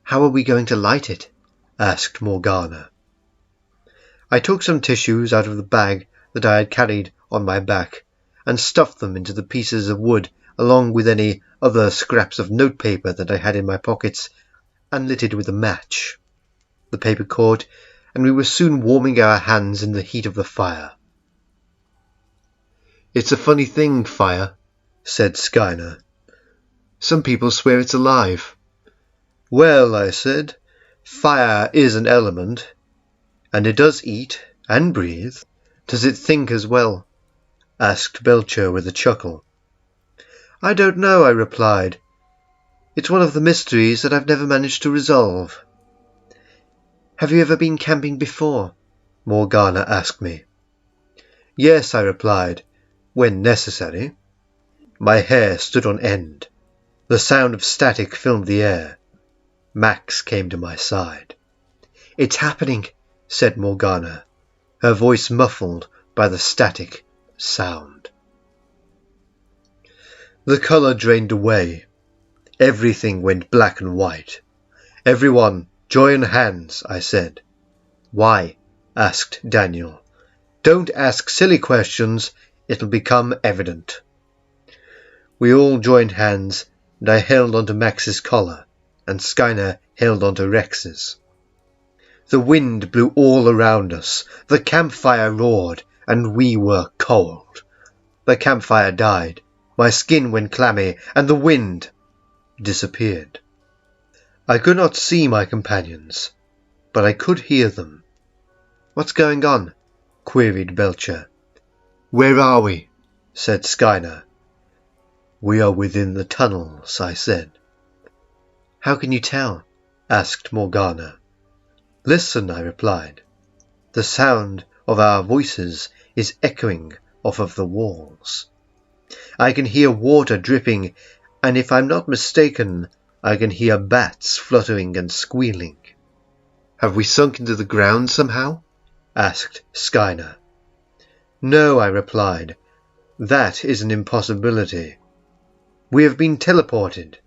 S1: "How are we going to light it?" asked Morgana. I took some tissues out of the bag that I had carried on my back and stuffed them into the pieces of wood along with any other scraps of notepaper that I had in my pockets, and lit it with a match. The paper caught, and we were soon warming our hands in the heat of the fire.
S2: "It's a funny thing, fire," said Skyner. "Some people swear it's alive."
S1: "Well," I said, "fire is an element, and it does eat and breathe." "Does it think as well?" asked Belcher with a chuckle. "I don't know," I replied. "It's one of the mysteries that I've never managed to resolve." "Have you ever been camping before?" Morgana asked me. "Yes," I replied, "when necessary." My hair stood on end. The sound of static filled the air. Max came to my side. "It's happening," said Morgana, her voice muffled by the static sound. The colour drained away. Everything went black and white. "Everyone, join hands," I said. "Why?" asked Daniel. "Don't ask silly questions. It'll become evident." We all joined hands, and I held onto Max's collar, and Skyner held onto Rex's. The wind blew all around us. The campfire roared, and we were cold. The campfire died. My skin went clammy, and the wind disappeared. I could not see my companions, but I could hear them. "What's going on?" queried Belcher.
S2: "Where are we?"
S1: said Skyner. "We are within the tunnels," I said. "How can you tell?" asked Morgana. "Listen," I replied. "The sound of our voices is echoing off of the walls. I can hear water dripping, and if I'm not mistaken, I can hear bats fluttering and squealing."
S2: "Have we sunk into the ground somehow?"
S1: asked Skyner. "No," I replied. "That is an impossibility. We have been teleported.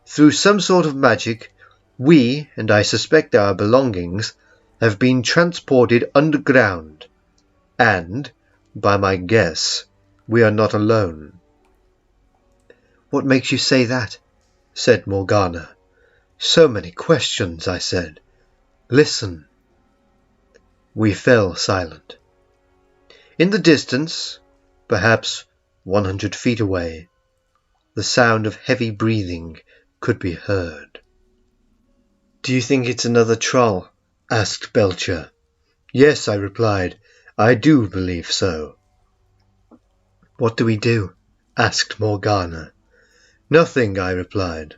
S1: Through some sort of magic, we, and I suspect our belongings, have been transported underground, and, by my guess, we are not alone." "What makes you say that?" said Morgana. "So many questions," I said. "Listen." We fell silent. In the distance, perhaps 100 feet away, the sound of heavy breathing could be heard. "Do you think it's another troll?" asked Belcher. "Yes," I replied. "I do believe so." "What do we do?" asked Morgana. "Nothing," I replied.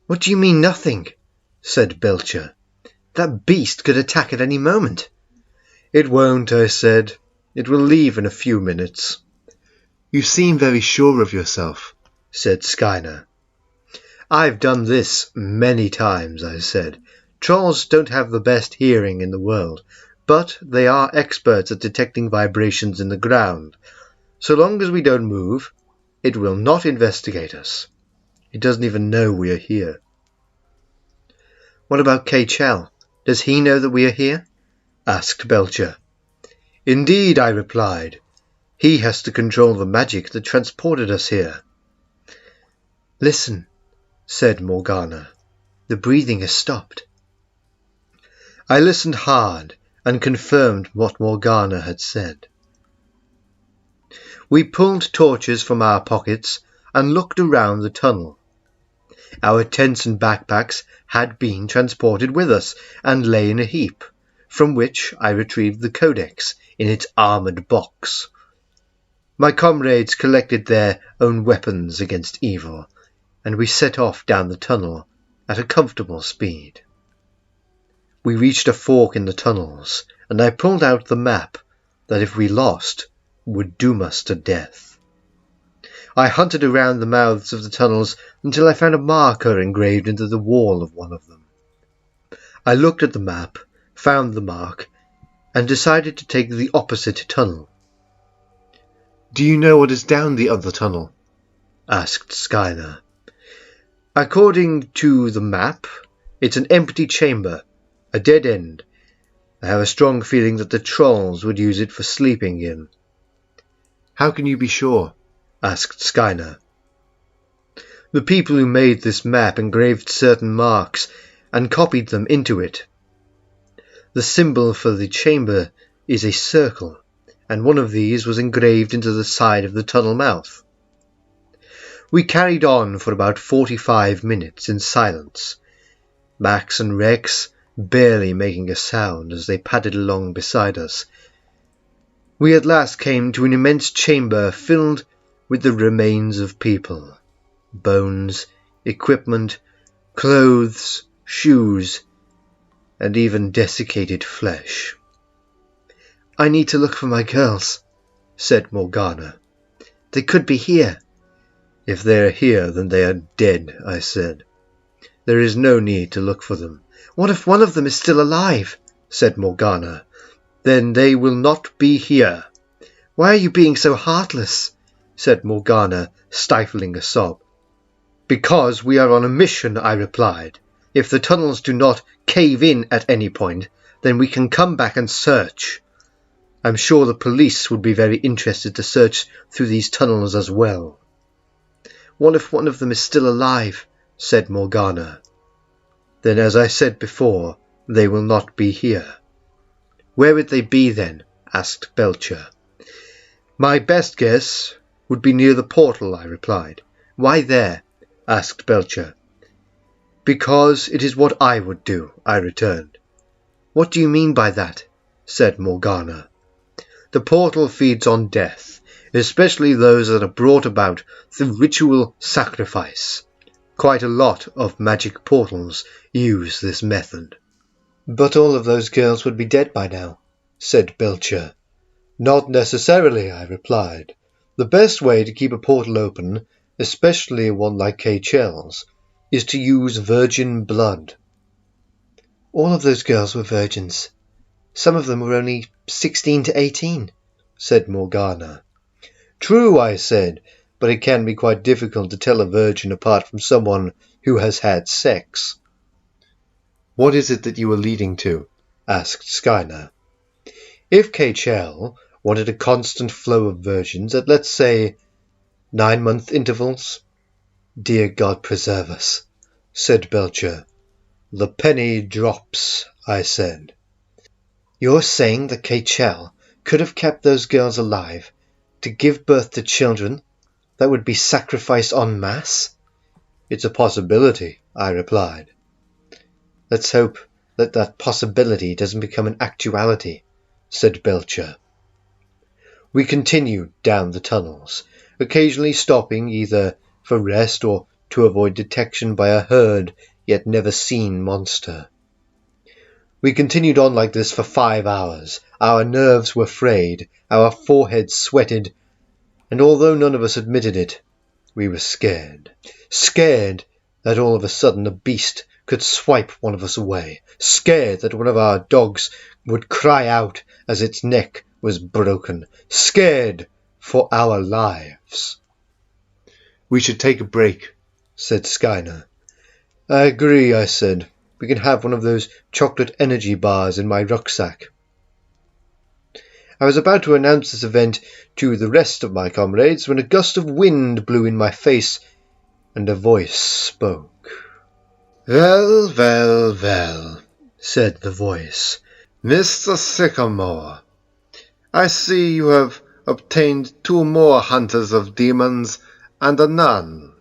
S1: "What do you mean, nothing?" said Belcher. "That beast could attack at any moment." "It won't," I said. "It will leave in a few minutes."
S2: "You seem very sure of yourself,"
S1: said Skyner. "I've done this many times," I said. "Trolls don't have the best hearing in the world, but they are experts at detecting vibrations in the ground. So long as we don't move, it will not investigate us. It doesn't even know we are here." "What about Kaechele? Does he know that we are here?" asked Belcher. "Indeed," I replied. "He has to control the magic that transported us here." "Listen," said Morgana. "The breathing has stopped." I listened hard and confirmed what Morgana had said. We pulled torches from our pockets and looked around the tunnel. Our tents and backpacks had been transported with us and lay in a heap, from which I retrieved the codex in its armoured box. My comrades collected their own weapons against evil, and we set off down the tunnel at a comfortable speed. We reached a fork in the tunnels, and I pulled out the map that, if we lost, would doom us to death. I hunted around the mouths of the tunnels until I found a marker engraved into the wall of one of them. I looked at the map, found the mark, and decided to take the opposite tunnel.
S2: "Do you know what is down the other tunnel?"
S1: asked Skylar. "According to the map, it's an empty chamber, a dead end. I have a strong feeling that the trolls would use it for sleeping in."
S2: "How can you be sure?"
S1: asked Skylar. "The people who made this map engraved certain marks and copied them into it. The symbol for the chamber is a circle, and one of these was engraved into the side of the tunnel mouth." We carried on for about 45 minutes in silence, Max and Rex barely making a sound as they padded along beside us. We at last came to an immense chamber filled with the remains of people, bones, equipment, clothes, shoes, and even desiccated flesh. "I need to look for my girls," said Morgana. "They could be here." "If they are here, then they are dead," I said. "There is no need to look for them." "What if one of them is still alive?" said Morgana. "Then they will not be here." "Why are you being so heartless?" said Morgana, stifling a sob. "Because we are on a mission," I replied. "If the tunnels do not cave in at any point, then we can come back and search. I'm sure the police would be very interested to search through these tunnels as well." "What if one of them is still alive?" said Morgana. "Then, as I said before, they will not be here." "Where would they be then?" asked Belcher. "My best guess would be near the portal," I replied. "Why there?" asked Belcher. "Because it is what I would do," I returned. "What do you mean by that?" said Morgana. "The portal feeds on death, especially those that are brought about through ritual sacrifice. Quite a lot of magic portals use this method." "But all of those girls would be dead by now," said Belcher. "Not necessarily," I replied. "The best way to keep a portal open, especially one like Kaechele's, is to use virgin blood." "All of those girls were virgins. Some of them were only 16 to 18, said Morgana. "True," I said, "but it can be quite difficult to tell a virgin apart from someone who has had sex."
S2: "What is it that you are leading to?"
S1: asked Skylar. "If Kaechele wanted a constant flow of virgins at, let's say, 9-month intervals—" "Dear God preserve us," said Belcher. "The penny drops," I said. "You're saying that Kaechele could have kept those girls alive to give birth to children that would be sacrificed en masse?" "It's a possibility," I replied. "Let's hope that that possibility doesn't become an actuality," said Belcher. We continued down the tunnels, occasionally stopping either for rest or to avoid detection by a heard yet never seen monster. We continued on like this for 5 hours. Our nerves were frayed, our foreheads sweated, and although none of us admitted it, we were scared. Scared that all of a sudden a beast could swipe one of us away. Scared that one of our dogs would cry out as its neck was broken. Scared for our lives.
S2: "We should take a break,"
S1: said Skylar. "I agree," I said. "We can have one of those chocolate energy bars in my rucksack." I was about to announce this event to the rest of my comrades when a gust of wind blew in my face and a voice spoke.
S2: "Well, well, well,"
S1: said the voice.
S2: "Mr. Sycamore, I see you have obtained 2 more hunters of demons and a nun.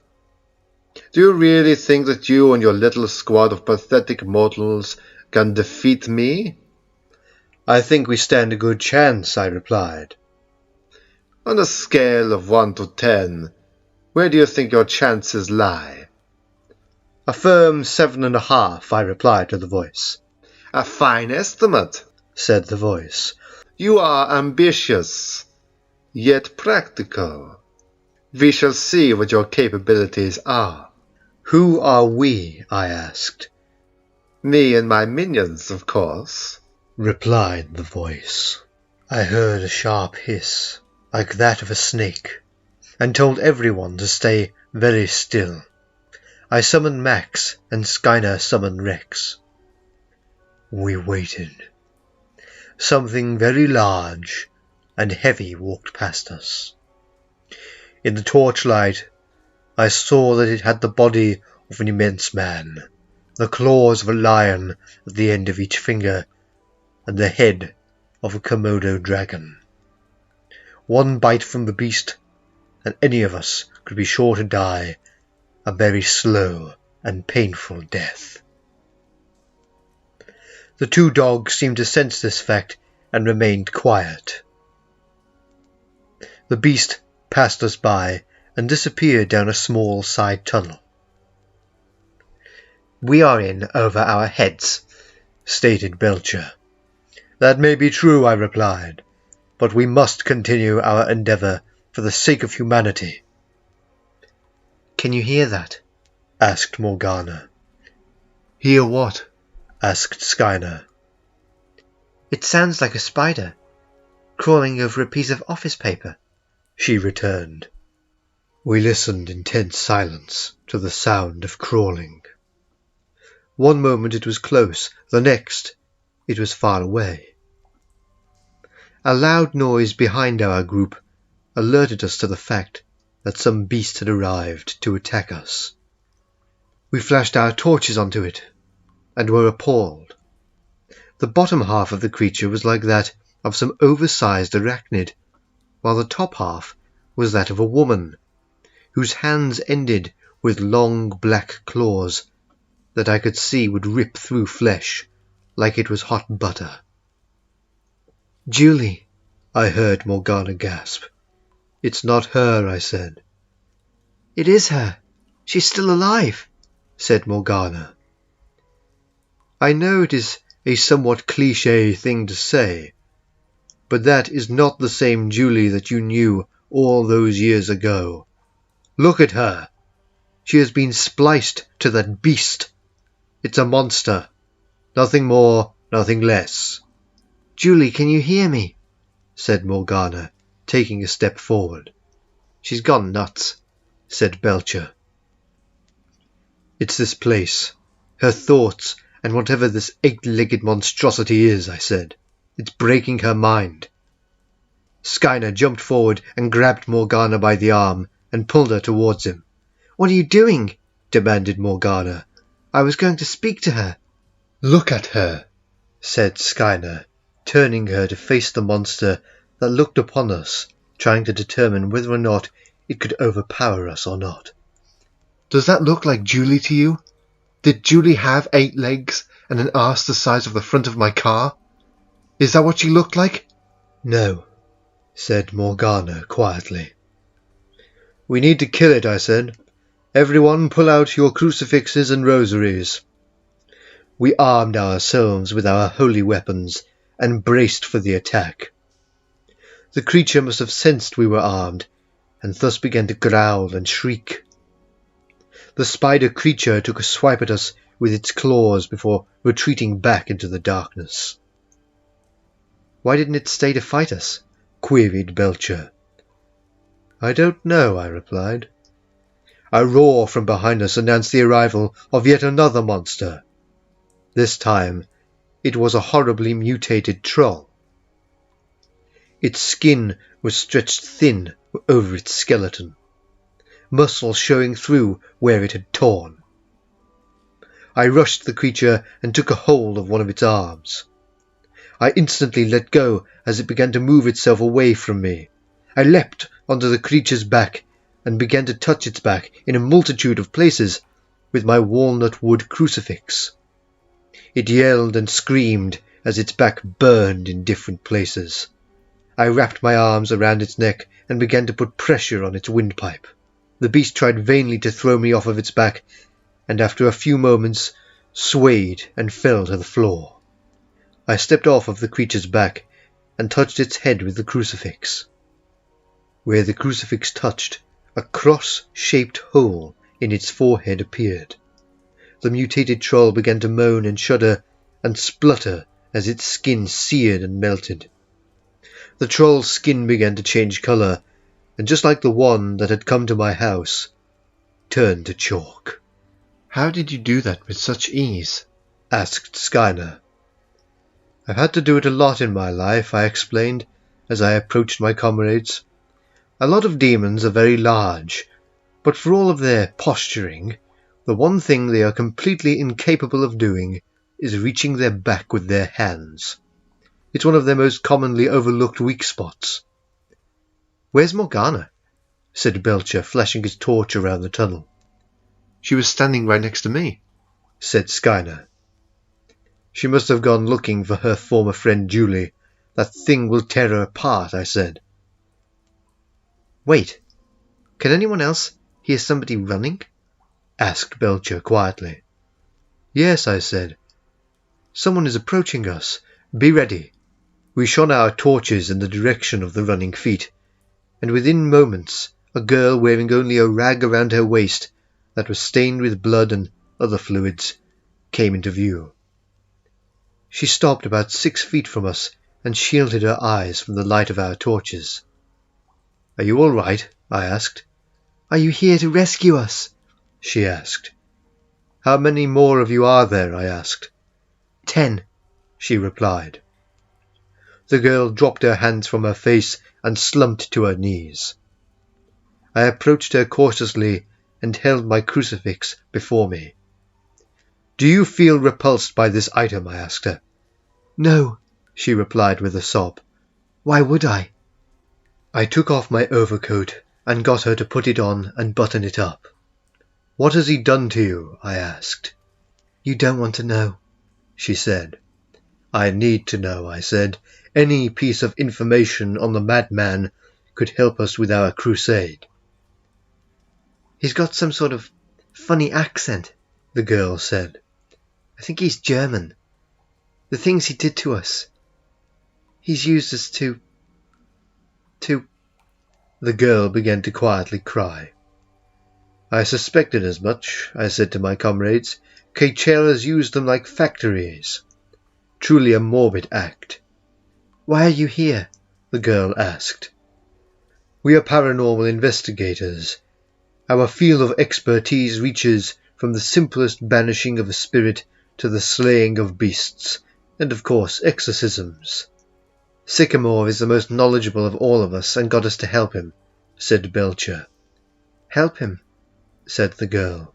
S2: Do you really think that you and your little squad of pathetic mortals can defeat me?"
S1: "I think we stand a good chance," I replied.
S2: "On a scale of 1 to 10, where do you think your chances lie?"
S1: "A firm 7.5, I replied to the voice.
S2: A fine estimate,
S1: said the voice.
S2: You are ambitious, yet practical. We shall see what your capabilities are.
S1: Who are we? I asked.
S2: Me and my minions, of course,
S1: replied the voice. I heard a sharp hiss, like that of a snake, and told everyone to stay very still. I summoned Max, and Skyner summoned Rex. We waited. Something very large and heavy walked past us. In the torchlight, I saw that it had the body of an immense man, the claws of a lion at the end of each finger, and the head of a Komodo dragon. One bite from the beast, and any of us could be sure to die a very slow and painful death. The two dogs seemed to sense this fact and remained quiet. The beast passed us by and disappeared down a small side tunnel. We are in over our heads, stated Belcher. That may be true, I replied, but we must continue our endeavour for the sake of humanity. Can you hear that? Asked Morgana.
S2: Hear what?
S1: Asked Skyner. It sounds like a spider, crawling over a piece of office paper, she returned. We listened in tense silence to the sound of crawling. One moment it was close, the next it was far away. A loud noise behind our group alerted us to the fact that some beast had arrived to attack us. We flashed our torches onto it, and were appalled. The bottom half of the creature was like that of some oversized arachnid, while the top half was that of a woman, whose hands ended with long black claws that I could see would rip through flesh like it was hot butter. Julie, I heard Morgana gasp. It's not her, I said. It is her. She's still alive, said Morgana. I know it is a somewhat cliché thing to say, but that is not the same Julie that you knew all those years ago. Look at her. She has been spliced to that beast. It's a monster. Nothing more, nothing less. Julie, can you hear me? Said Morgana, taking a step forward. She's gone nuts, said Belcher. It's this place, her thoughts, and whatever this 8-legged monstrosity is, I said. It's breaking her mind. Skyner jumped forward and grabbed Morgana by the arm and pulled her towards him. What are you doing? Demanded Morgana. I was going to speak to her. Look at her, said Skyner, turning her to face the monster that looked upon us, trying to determine whether or not it could overpower us or not. Does that look like Julie to you? Did Julie have 8 legs and an arse the size of the front of my car? Is that what she looked like? No, said Morgana quietly. We need to kill it, I said. Everyone pull out your crucifixes and rosaries. We armed ourselves with our holy weapons and braced for the attack. The creature must have sensed we were armed, and thus began to growl and shriek. The spider creature took a swipe at us with its claws before retreating back into the darkness. Why didn't it stay to fight us? Queried Belcher. I don't know, I replied. A roar from behind us announced the arrival of yet another monster. This time, it was a horribly mutated troll. Its skin was stretched thin over its skeleton, muscles showing through where it had torn. I rushed the creature and took a hold of one of its arms. I instantly let go as it began to move itself away from me. I leapt onto the creature's back and began to touch its back in a multitude of places with my walnut wood crucifix. It yelled and screamed as its back burned in different places. I wrapped my arms around its neck and began to put pressure on its windpipe. The beast tried vainly to throw me off of its back, and after a few moments swayed and fell to the floor. I stepped off of the creature's back and touched its head with the crucifix. Where the crucifix touched, a cross-shaped hole in its forehead appeared. The mutated troll began to moan and shudder and splutter as its skin seared and melted. The troll's skin began to change colour, and just like the one that had come to my house, turned to chalk.
S2: "How did you do that with such ease?"
S1: asked Skyner. "I've had to do it a lot in my life," I explained as I approached my comrades. "A lot of demons are very large, but for all of their posturing, the one thing they are completely incapable of doing is reaching their back with their hands. It's one of their most commonly overlooked weak spots." "Where's Morgana?" said Belcher, flashing his torch around the tunnel.
S2: "She was standing right next to me,"
S1: said Skyner. "She must have gone looking for her former friend Julie. That thing will tear her apart," I said. "Wait, can anyone else hear somebody running?" asked Belcher quietly. "Yes," I said. "Someone is approaching us. Be ready." We shone our torches in the direction of the running feet, and within moments a girl wearing only a rag around her waist that was stained with blood and other fluids came into view. She stopped about 6 feet from us and shielded her eyes from the light of our torches. "Are you all right?" I asked. "Are you here to rescue us?" she asked. "How many more of you are there?" I asked. 10, she replied. The girl dropped her hands from her face and slumped to her knees. I approached her cautiously and held my crucifix before me. "Do you feel repulsed by this item?" I asked her. "No," she replied with a sob. "Why would I?" I took off my overcoat and got her to put it on and button it up. "What has he done to you?" I asked. "You don't want to know," she said. "I need to know," I said. "Any piece of information on the madman could help us with our crusade." "He's got some sort of funny accent," the girl said. "I think he's German. The things he did to us. He's used us to... The girl began to quietly cry. "I suspected as much," I said to my comrades. "Kaechele's used them like factories. Truly a morbid act." "Why are you here?" the girl asked. "We are paranormal investigators. Our field of expertise reaches from the simplest banishing of a spirit to the slaying of beasts, and of course exorcisms. Sycamore is the most knowledgeable of all of us and got us to help him," said Belcher. "Help him?" said the girl.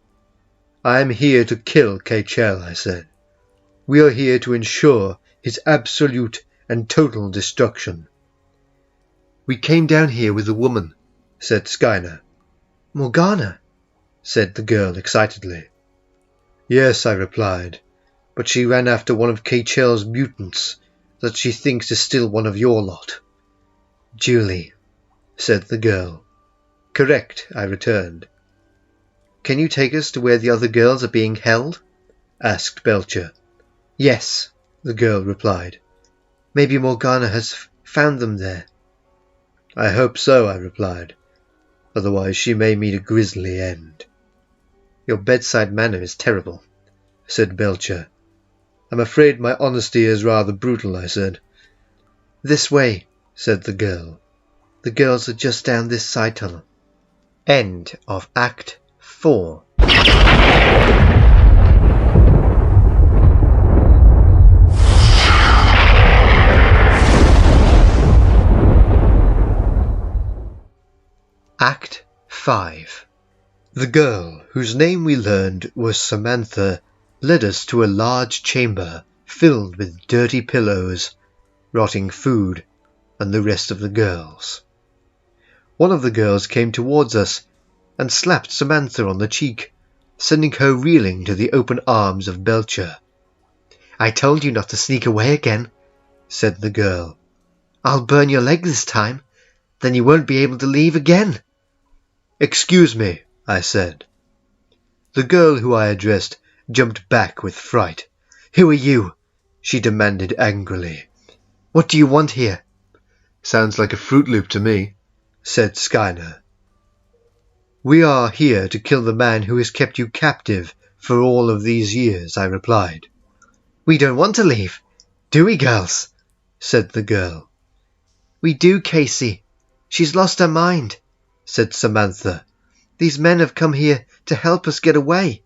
S1: "I am here to kill Kaechele," I said. "We are here to ensure his absolute and total destruction." "We came down here with a woman," said Skyner. "Morgana," said the girl excitedly. "Yes," I replied, "but she ran after one of Kaechele's mutants that she thinks is still one of your lot." "Julie," said the girl. "Correct," I returned. "Can you take us to where the other girls are being held?" asked Belcher. "Yes," the girl replied. "Maybe Morgana has found them there." "I hope so," I replied. "Otherwise she may meet a grisly end." "Your bedside manner is terrible," said Belcher. "I'm afraid my honesty is rather brutal," I said. "This way," said the girl. "The girls are just down this side tunnel." End of Act 4. Act 5. The girl, whose name we learned was Samantha, led us to a large chamber filled with dirty pillows, rotting food, and the rest of the girls. One of the girls came towards us and slapped Samantha on the cheek, sending her reeling to the open arms of Belcher. "I told you not to sneak away again," said the girl. "I'll burn your leg this time, then you won't be able to leave again." "Excuse me," I said. The girl who I addressed jumped back with fright. "Who are you?" she demanded angrily. "What do you want here?"
S2: "Sounds like a Fruit Loop to me,"
S1: said Skyner. "We are here to kill the man who has kept you captive for all of these years," I replied. "We don't want to leave, do we, girls?" said the girl. "We do, Casey. She's lost her mind," said Samantha. "These men have come here to help us get away."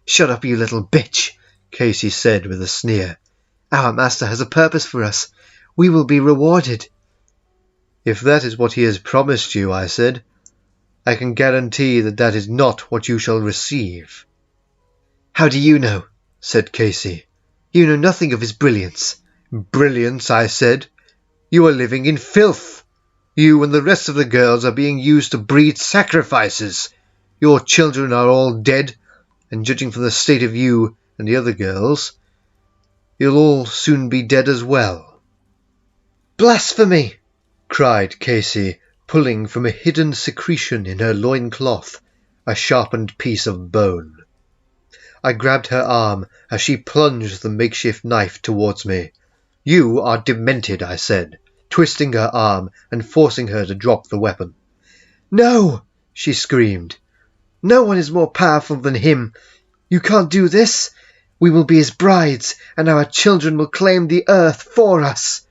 S1: "Shut up, you little bitch," Casey said with a sneer. "Our master has a purpose for us. We will be rewarded." "If that is what he has promised you," I said, "I can guarantee that that is not what you shall receive." "How do you know?" said Casey. "You know nothing of his brilliance." "Brilliance," I said. "You are living in filth. You and the rest of the girls are being used to breed sacrifices. Your children are all dead, and judging from the state of you and the other girls, you'll all soon be dead as well." "Blasphemy!" cried Casey, pulling from a hidden secretion in her loincloth a sharpened piece of bone. I grabbed her arm as she plunged the makeshift knife towards me. "You are demented," I said, twisting her arm and forcing her to drop the weapon. "No!" she screamed. "No one is more powerful than him. You can't do this. We will be his brides, and our children will claim the earth for us."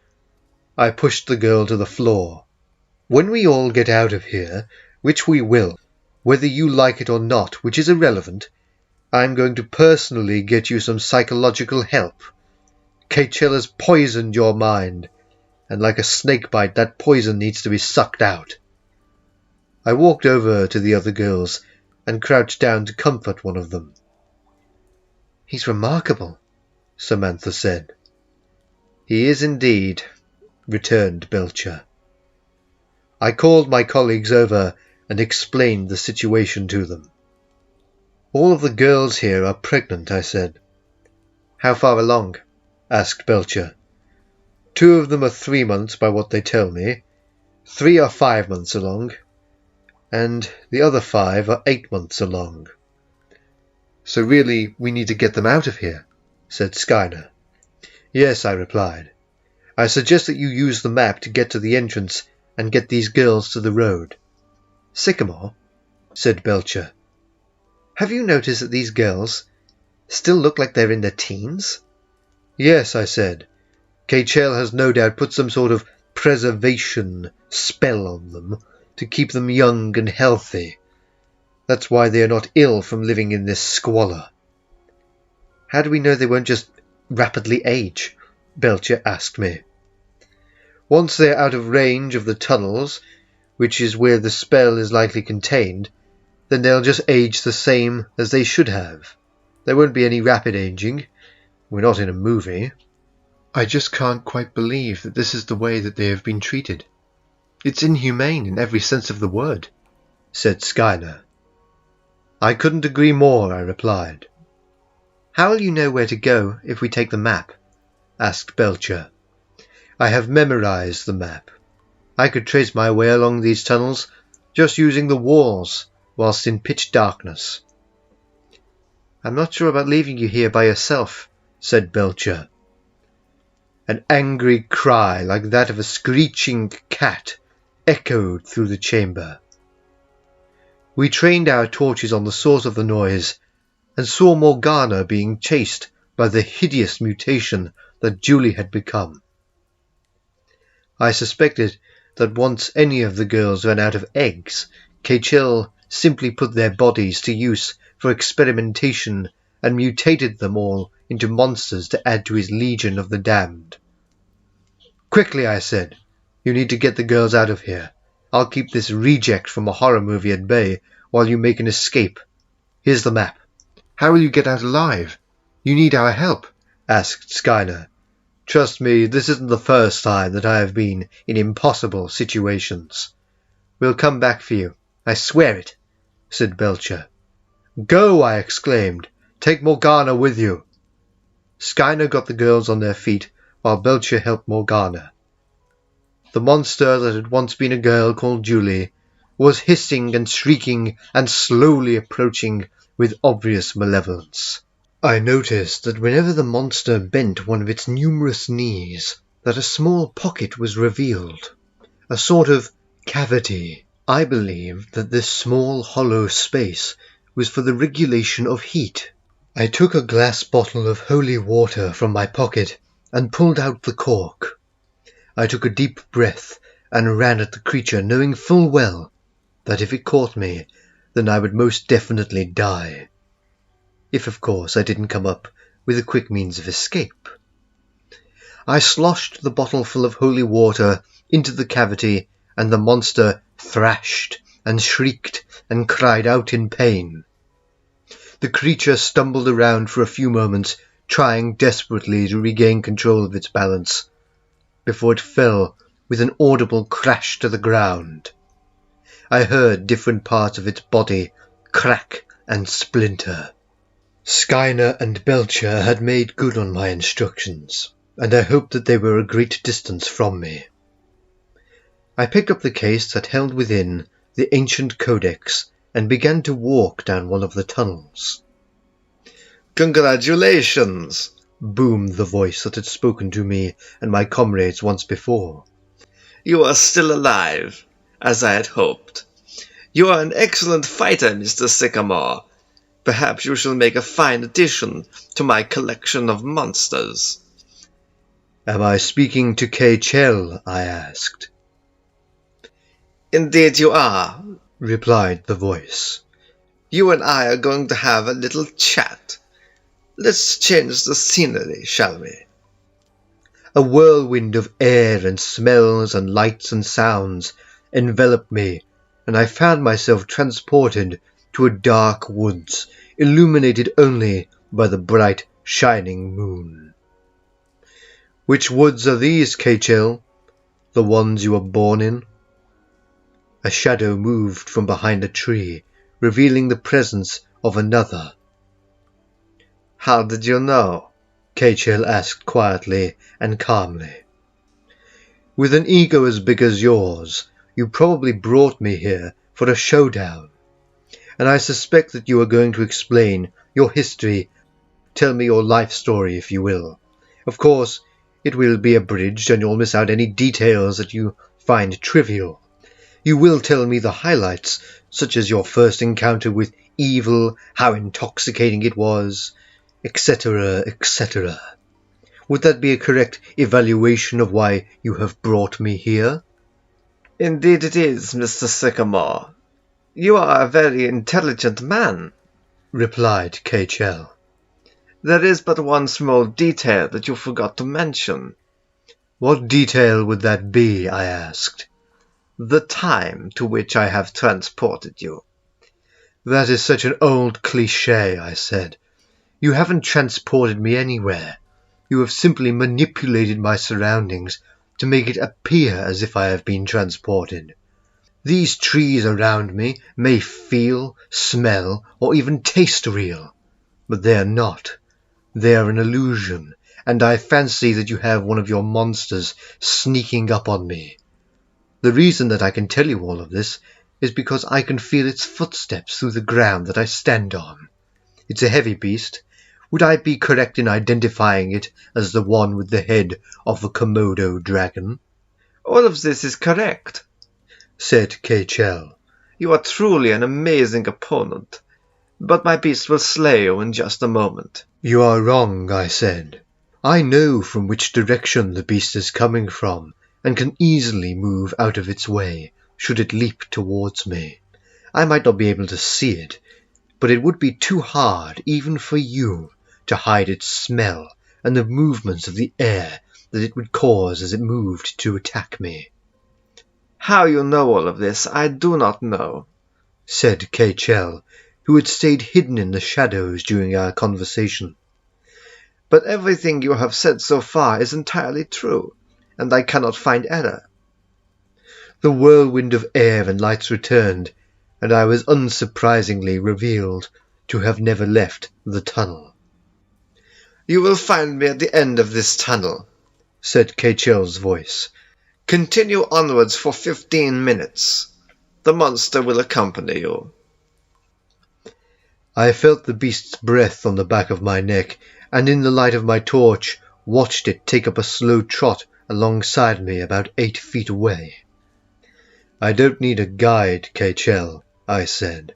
S1: I pushed the girl to the floor. "When we all get out of here, which we will, whether you like it or not, which is irrelevant, I'm going to personally get you some psychological help. Kaechele's poisoned your mind, and like a snake bite, that poison needs to be sucked out." I walked over to the other girls and crouched down to comfort one of them. "He's remarkable," Samantha said. "He is indeed," returned Belcher. I called my colleagues over and explained the situation to them. "All of the girls here are pregnant," I said. "How far along?" asked Belcher. "2 of them are 3 months by what they tell me, 3 are 5 months along, and the other 5 are 8 months along." "So really we need to get them out of here," said Skyner. "Yes," I replied. "I suggest that you use the map to get to the entrance and get these girls to the road." "Sycamore," said Belcher, "have you noticed that these girls still look like they're in their teens?" "Yes," I said. "Kaechele has no doubt put some sort of preservation spell on them to keep them young and healthy. That's why they are not ill from living in this squalor." "How do we know they won't just rapidly age?" Belcher asked me. "Once they're out of range of the tunnels, which is where the spell is likely contained, then they'll just age the same as they should have. There won't be any rapid aging. We're not in a movie."
S2: "I just can't quite believe that this is the way that they have been treated. It's inhumane in every sense of the word,"
S1: said Skyner. "I couldn't agree more," I replied. "How will you know where to go if we take the map?" asked Belcher. "I have memorized the map. I could trace my way along these tunnels just using the walls whilst in pitch darkness." "I'm not sure about leaving you here by yourself," said Belcher. An angry cry like that of a screeching cat echoed through the chamber. We trained our torches on the source of the noise and saw Morgana being chased by the hideous mutation that Julie had become. I suspected that once any of the girls ran out of eggs, Kaechele simply put their bodies to use for experimentation and mutated them all into monsters to add to his Legion of the Damned. "Quickly," I said. "You need to get the girls out of here. I'll keep this reject from a horror movie at bay while you make an escape. Here's the map."
S2: "How will you get out alive? You need our help,"
S1: asked Skyner. "Trust me, this isn't the first time that I have been in impossible situations. We'll come back for you. I swear it," said Belcher. "Go!" I exclaimed. "Take Morgana with you." Skyner got the girls on their feet while Belcher helped Morgana. The monster that had once been a girl called Julie was hissing and shrieking and slowly approaching with obvious malevolence. I noticed that whenever the monster bent one of its numerous knees, that a small pocket was revealed, a sort of cavity. I believed that this small hollow space was for the regulation of heat. I took a glass bottle of holy water from my pocket and pulled out the cork. I took a deep breath and ran at the creature, knowing full well that if it caught me, then I would most definitely die. If, of course, I didn't come up with a quick means of escape. I sloshed the bottle full of holy water into the cavity, and the monster thrashed and shrieked and cried out in pain. The creature stumbled around for a few moments, trying desperately to regain control of its balance, before it fell with an audible crash to the ground. I heard different parts of its body crack and splinter. Skyner and Belcher had made good on my instructions, and I hoped that they were a great distance from me. I picked up the case that held within the ancient codex and began to walk down one of the tunnels.
S5: "Congratulations!"
S1: boomed the voice that had spoken to me and my comrades once before.
S5: "You are still alive, as I had hoped. You are an excellent fighter, Mr. Sycamore. Perhaps you shall make a fine addition to my collection of monsters."
S1: Am I speaking to Kaechele? I asked.
S5: "Indeed you are,"
S1: replied the voice.
S5: "You and I are going to have a little chat. Let's change the scenery, shall we?"
S1: A whirlwind of air and smells and lights and sounds enveloped me, and I found myself transported to a dark woods, illuminated only by the bright, shining moon. Which woods are these, Kaechele? The ones you were born in? A shadow moved from behind a tree, revealing the presence of another.
S5: "How did you know?"
S1: Kaechele asked quietly and calmly. With an ego as big as yours, you probably brought me here for a showdown, and I suspect that you are going to explain your history, tell me your life story, if you will. Of course, it will be abridged, and you'll miss out any details that you find trivial. You will tell me the highlights, such as your first encounter with evil, how intoxicating it was, etc., etc. Would that be a correct evaluation of why you have brought me here?
S5: "Indeed it is, Mr. Sycamore. You are a very intelligent man,"
S1: replied Kaechele.
S5: "There is but one small detail that you forgot to mention."
S1: What detail would that be? I asked.
S5: "The time to which I have transported you."
S1: That is such an old cliché, I said. You haven't transported me anywhere. You have simply manipulated my surroundings to make it appear as if I have been transported. These trees around me may feel, smell, or even taste real, but they are not. They are an illusion, and I fancy that you have one of your monsters sneaking up on me. The reason that I can tell you all of this is because I can feel its footsteps through the ground that I stand on. It's a heavy beast. Would I be correct in identifying it as the one with the head of the Komodo dragon?
S5: "All of this is correct,"
S1: said Kaechele.
S5: "You are truly an amazing opponent, but my beast will slay you in just a moment."
S1: You are wrong, I said. I know from which direction the beast is coming from, and can easily move out of its way, should it leap towards me. I might not be able to see it, but it would be too hard, even for you, to hide its smell and the movements of the air that it would cause as it moved to attack me.
S5: "How you know all of this, I do not know,"
S1: said Kaechele, who had stayed hidden in the shadows during our conversation.
S5: "But everything you have said so far is entirely true, and I cannot find error."
S1: The whirlwind of air and lights returned, and I was unsurprisingly revealed to have never left the tunnel.
S5: "You will find me at the end of this tunnel,"
S1: said Kaechele's voice.
S5: "Continue onwards for 15 minutes. The monster will accompany you."
S1: I felt the beast's breath on the back of my neck, and in the light of my torch watched it take up a slow trot alongside me about 8 feet away. "I don't need a guide, Kaechele," I said.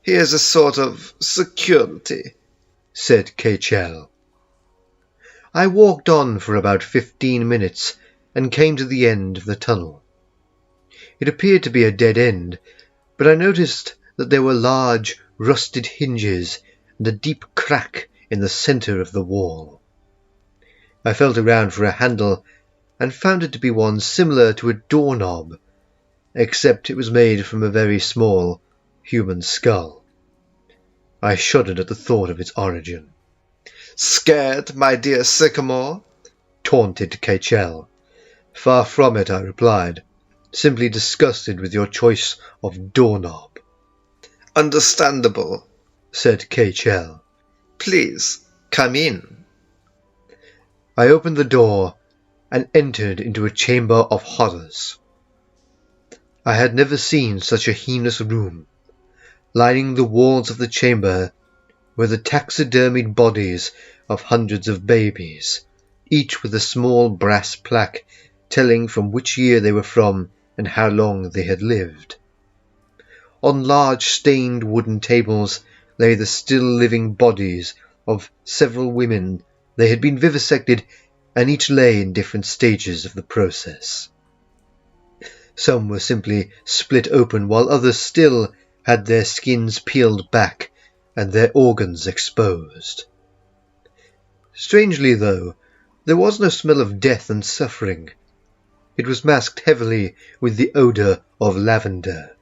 S5: "Here's a sort of security,"
S1: said Kaechele. I walked on for about 15 minutes and came to the end of the tunnel. It appeared to be a dead end, but I noticed that there were large, rusted hinges and a deep crack in the centre of the wall. I felt around for a handle and found it to be one similar to a doorknob, except it was made from a very small human skull. I shuddered at the thought of its origin.
S5: "Scared, my dear Sycamore?"
S1: taunted Kaechele. "Far from it," I replied, "simply disgusted with your choice of doorknob."
S5: "Understandable,"
S1: said Kaechele.
S5: "Please, come in."
S1: I opened the door and entered into a chamber of horrors. I had never seen such a heinous room. Lining the walls of the chamber were the taxidermied bodies of hundreds of babies, each with a small brass plaque telling from which year they were from and how long they had lived. On large stained wooden tables lay the still living bodies of several women. They had been vivisected, and each lay in different stages of the process. Some were simply split open, while others still had their skins peeled back and their organs exposed. Strangely, though, there was no smell of death and suffering. It was masked heavily with the odour of lavender.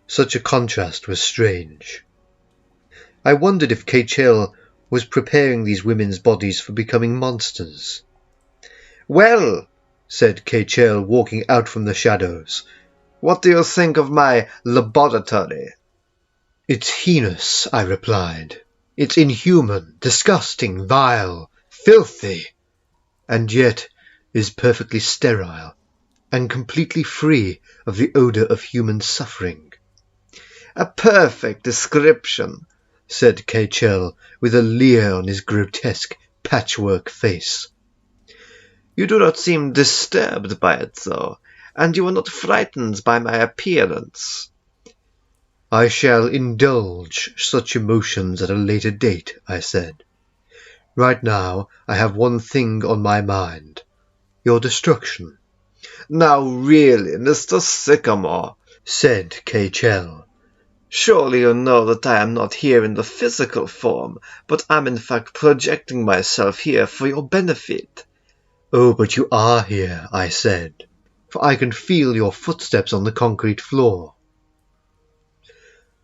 S1: Such a contrast was strange. I wondered if Kaechele was preparing these women's bodies for becoming monsters.
S5: "Well,"
S1: said Kaechele, walking out from the shadows,
S5: "what do you think of my laboratory?"
S1: "It's heinous," I replied. "It's inhuman, disgusting, vile, filthy, and yet is perfectly sterile and completely free of the odour of human suffering."
S5: "A perfect description,"
S1: said Kaechele, with a leer on his grotesque patchwork face.
S5: "You do not seem disturbed by it, though, and you are not frightened by my appearance."
S1: "I shall indulge such emotions at a later date," I said. "Right now I have one thing on my mind. Your destruction."
S5: "Now really, Mr. Sycamore,"
S1: said Kaechele.
S5: "surely you know that I am not here in the physical form, but am in fact projecting myself here for your benefit."
S1: "Oh, but you are here," I said, "for I can feel your footsteps on the concrete floor."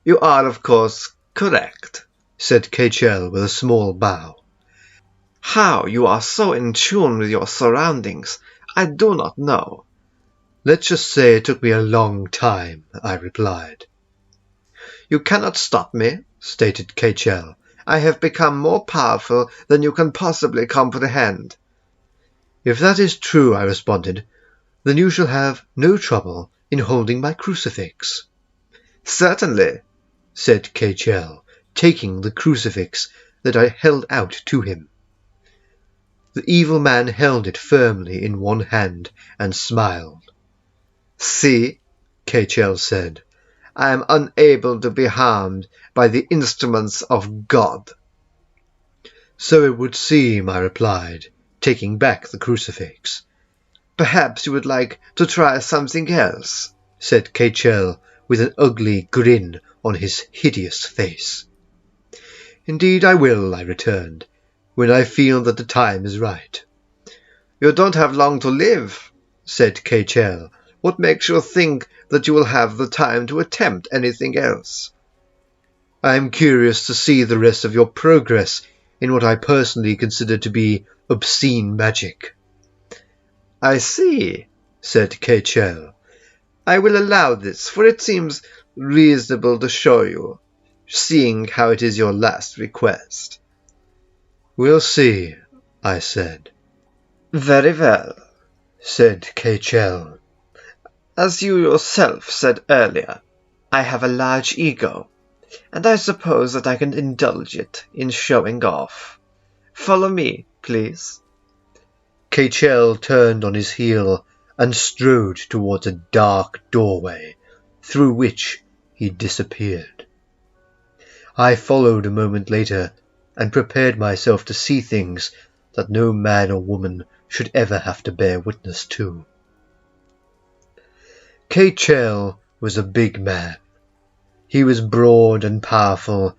S5: "You are, of course, correct,"
S1: said Kaechele with a small bow.
S5: "How you are so in tune with your surroundings, I do not know."
S1: "Let's just say it took me a long time," I replied.
S5: "You cannot stop me," stated Kaechele. "I have become more powerful than you can possibly comprehend."
S1: "If that is true," I responded, "then you shall have no trouble in holding my crucifix."
S5: "Certainly,"
S1: said Kaechele, taking the crucifix that I held out to him. The evil man held it firmly in one hand and smiled.
S5: "See," Kaechele said, "I am unable to be harmed by the instruments of God."
S1: "So it would seem," I replied, taking back the crucifix.
S5: "Perhaps you would like to try something else,"
S1: said Kaechele with an ugly grin on his hideous face. "Indeed I will," I returned, "when I feel that the time is right."
S5: "You don't have long to live," said Kaechele. "What makes you think that you will have the time to attempt anything else?"
S1: "I am curious to see the rest of your progress in what I personally consider to be obscene magic."
S5: "I see," said Kaechele. "I will allow this, for it seems reasonable to show you, seeing how it is your last request."
S1: "We'll see," I said.
S5: "Very well,"
S1: said Kaechele.
S5: "As you yourself said earlier, I have a large ego. and I suppose that I can indulge it in showing off. Follow me, please.
S1: Kaechele turned on his heel and strode towards a dark doorway, through which he disappeared. I followed a moment later and prepared myself to see things that no man or woman should ever have to bear witness to. Kaechele was a big man. He was broad and powerful,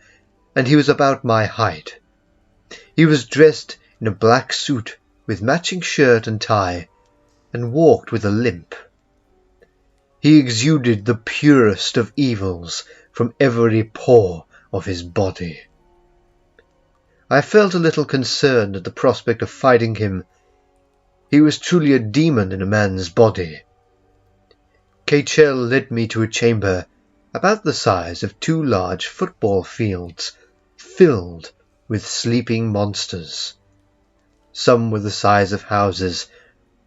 S1: and he was about my height. He was dressed in a black suit with matching shirt and tie, and walked with a limp. He exuded the purest of evils from every pore of his body. I felt a little concerned at the prospect of fighting him. He was truly a demon in a man's body. Kaechele led me to a chamber about the size of 2 large football fields, filled with sleeping monsters. Some were the size of houses,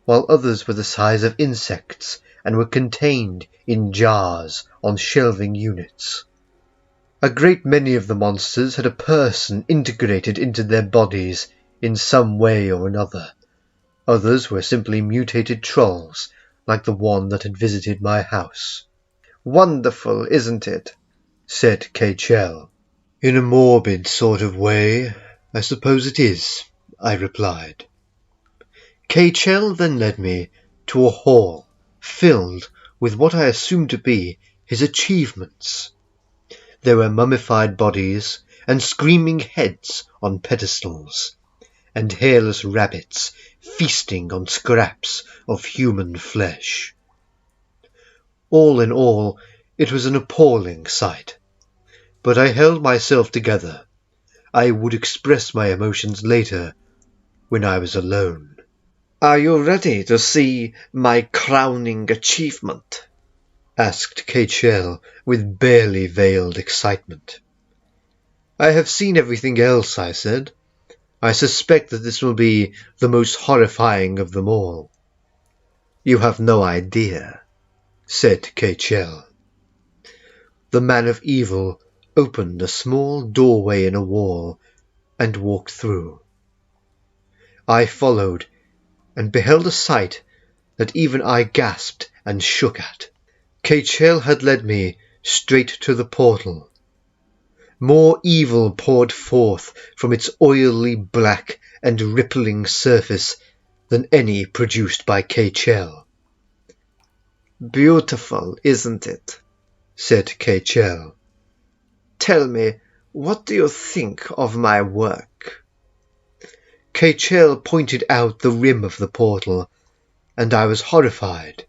S1: while others were the size of insects and were contained in jars on shelving units. A great many of the monsters had a person integrated into their bodies in some way or another. Others were simply mutated trolls, like the one that had visited my house.
S5: Wonderful, isn't it?
S1: Said Kaechele. In a morbid sort of way, I suppose it is, I replied. Kaechele then led me to a hall filled with what I assumed to be his achievements. There were mummified bodies and screaming heads on pedestals, and hairless rabbits feasting on scraps of human flesh. All in all, it was an appalling sight, but I held myself together. I would express my emotions later, when I was alone.
S5: Are you ready to see my crowning achievement?
S1: Asked Kaechele with barely veiled excitement. I have seen everything else, I said. I suspect that this will be the most horrifying of them all. You have no idea, said Kaechele. The man of evil opened a small doorway in a wall and walked through. I followed and beheld a sight that even I gasped and shook at. Kaechele had led me straight to the portal. More evil poured forth from its oily black and rippling surface than any produced by Kaechele.
S5: Beautiful, isn't it?
S1: Said Kaechele.
S5: Tell me, what do you think of my work?
S1: Kaechele pointed out the rim of the portal, and I was horrified.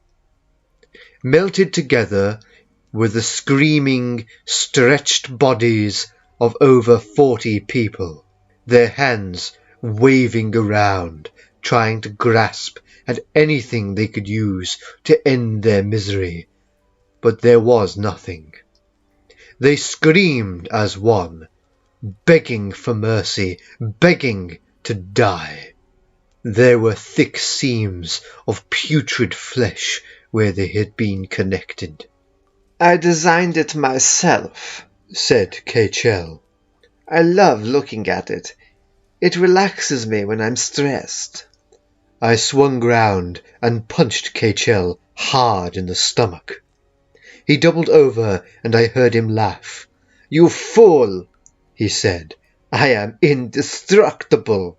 S1: Melted together were the screaming, stretched bodies of over 40 people, their hands waving around, trying to grasp at anything they could use to end their misery, but there was nothing. They screamed as one, begging for mercy, begging to die. There were thick seams of putrid flesh where they had been connected.
S5: I designed it myself,
S1: said Kaechele.
S5: I love looking at it. It relaxes me when I'm stressed.
S1: I swung round and punched Kaechele hard in the stomach. He doubled over and I heard him laugh.
S5: You fool,
S1: he said.
S5: I am indestructible.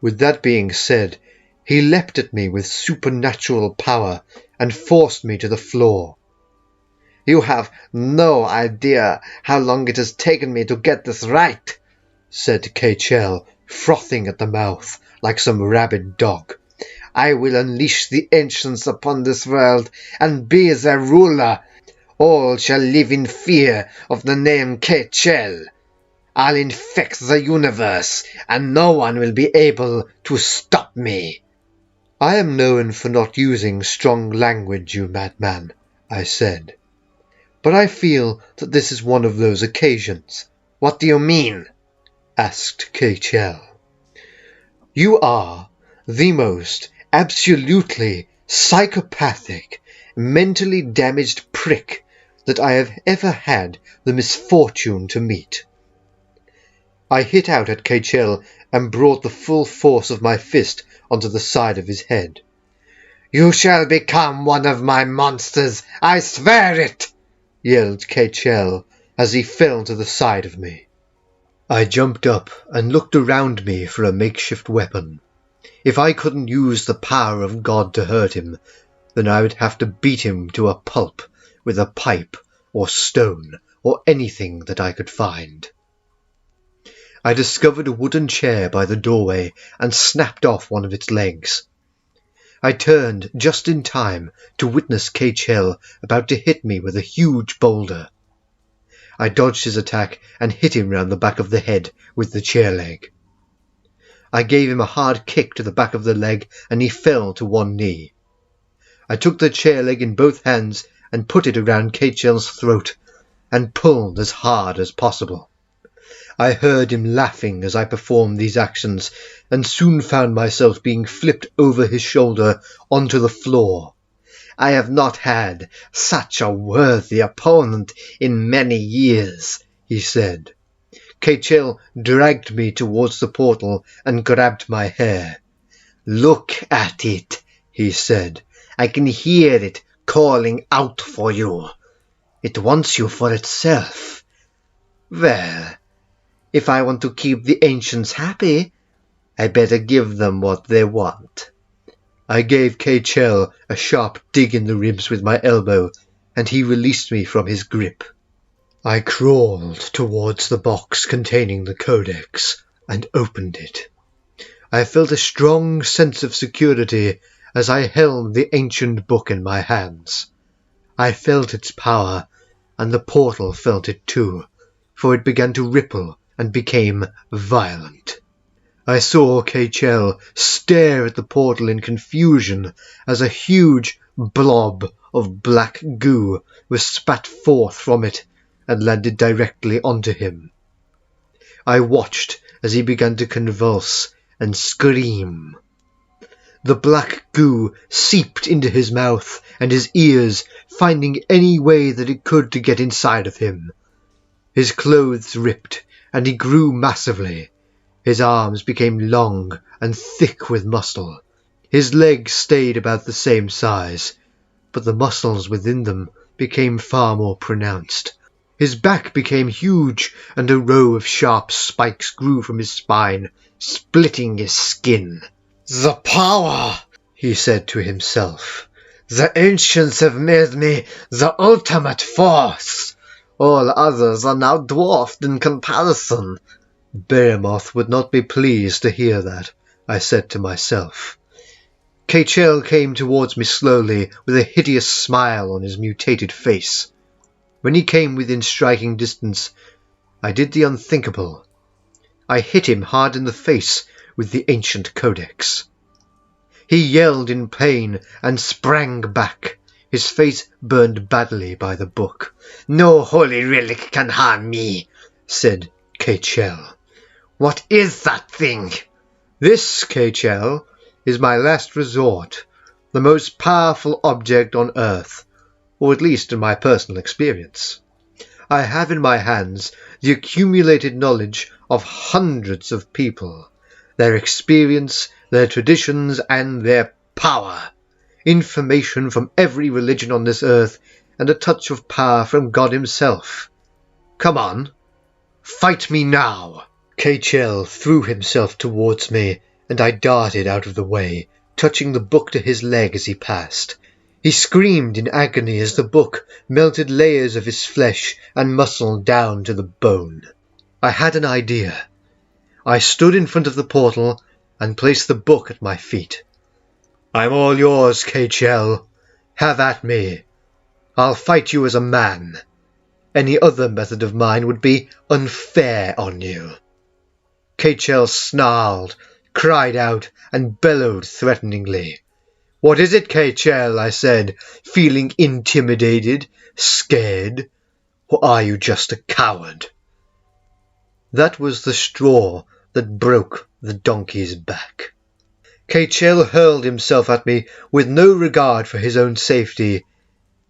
S1: With that being said, he leapt at me with supernatural power and forced me to the floor.
S5: You have no idea how long it has taken me to get this right,
S1: said Kaechele, frothing at the mouth like some rabid dog.
S5: I will unleash the ancients upon this world and be their ruler. All shall live in fear of the name Kaechele. I'll infect the universe, and no one will be able to stop me.
S1: I am known for not using strong language, you madman, I said. But I feel that this is one of those occasions.
S5: What do you mean?
S1: Asked Kaechele. You are the most absolutely psychopathic, mentally damaged prick that I have ever had the misfortune to meet. I hit out at Kaechele and brought the full force of my fist onto the side of his head.
S6: "You shall become one of my monsters, I swear it!"
S1: yelled Kaechele as he fell to the side of me. I jumped up and looked around me for a makeshift weapon. If I couldn't use the power of God to hurt him, then I would have to beat him to a pulp with a pipe or stone or anything that I could find. I discovered a wooden chair by the doorway and snapped off one of its legs. I turned just in time to witness Kaechele about to hit me with a huge boulder. I dodged his attack and hit him round the back of the head with the chair leg. I gave him a hard kick to the back of the leg and he fell to one knee. I took the chair leg in both hands and put it around Kaechele's throat and pulled as hard as possible. I heard him laughing as I performed these actions and soon found myself being flipped over his shoulder onto the floor.
S6: "I have not had such a worthy opponent in many years," he said.
S1: Kaechele dragged me towards the portal and grabbed my hair.
S6: "Look at it," he said. "I can hear it calling out for you. It wants you for itself. Well, if I want to keep the ancients happy, I better give them what they want."
S1: I gave Kaechele a sharp dig in the ribs with my elbow, and he released me from his grip. I crawled towards the box containing the codex and opened it. I felt a strong sense of security as I held the ancient book in my hands. I felt its power, and the portal felt it too, for it began to ripple and became violent. I saw Kaechele stare at the portal in confusion as a huge blob of black goo was spat forth from it and landed directly onto him. I watched as he began to convulse and scream. The black goo seeped into his mouth and his ears, finding any way that it could to get inside of him. His clothes ripped, and he grew massively. His arms became long and thick with muscle. His legs stayed about the same size, but the muscles within them became far more pronounced. His back became huge, and a row of sharp spikes grew from his spine, splitting his skin.
S6: "The power," he said to himself. "The ancients have made me the ultimate force. All others are now dwarfed in comparison."
S1: Behemoth would not be pleased to hear that, I said to myself. Kaechele came towards me slowly with a hideous smile on his mutated face. When he came within striking distance, I did the unthinkable. I hit him hard in the face with the ancient codex. He yelled in pain and sprang back. His face burned badly by the book.
S6: "No holy relic can harm me," said
S1: Kaechele.
S6: "What is that thing?"
S1: "This, Kaechele, is my last resort, the most powerful object on Earth, or at least in my personal experience. I have in my hands the accumulated knowledge of hundreds of people, their experience, their traditions, and their power. Information from every religion on this earth, and a touch of power from God himself. Come on, fight me now." Kaechele threw himself towards me, and I darted out of the way, touching the book to his leg as he passed. He screamed in agony as the book melted layers of his flesh and muscle down to the bone. I had an idea. I stood in front of the portal and placed the book at my feet. "I'm all yours, Kaechele. Have at me. I'll fight you as a man. Any other method of mine would be unfair on you." Kaechele snarled, cried out, and bellowed threateningly. "What is it, Kaechele?" I said, feeling intimidated, scared. "Or are you just a coward?" That was the straw that broke the donkey's back. Kaechele hurled himself at me with no regard for his own safety,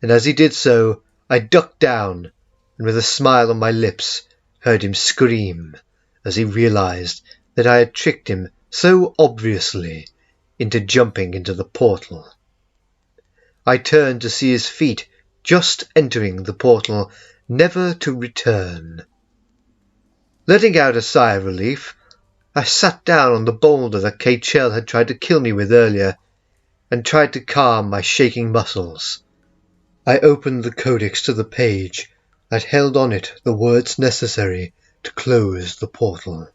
S1: and as he did so, I ducked down, and with a smile on my lips, heard him scream as he realized that I had tricked him so obviously into jumping into the portal. I turned to see his feet just entering the portal, never to return. Letting out a sigh of relief, I sat down on the boulder that Kaechele had tried to kill me with earlier, and tried to calm my shaking muscles. I opened the codex to the page that held on it the words necessary to close the portal.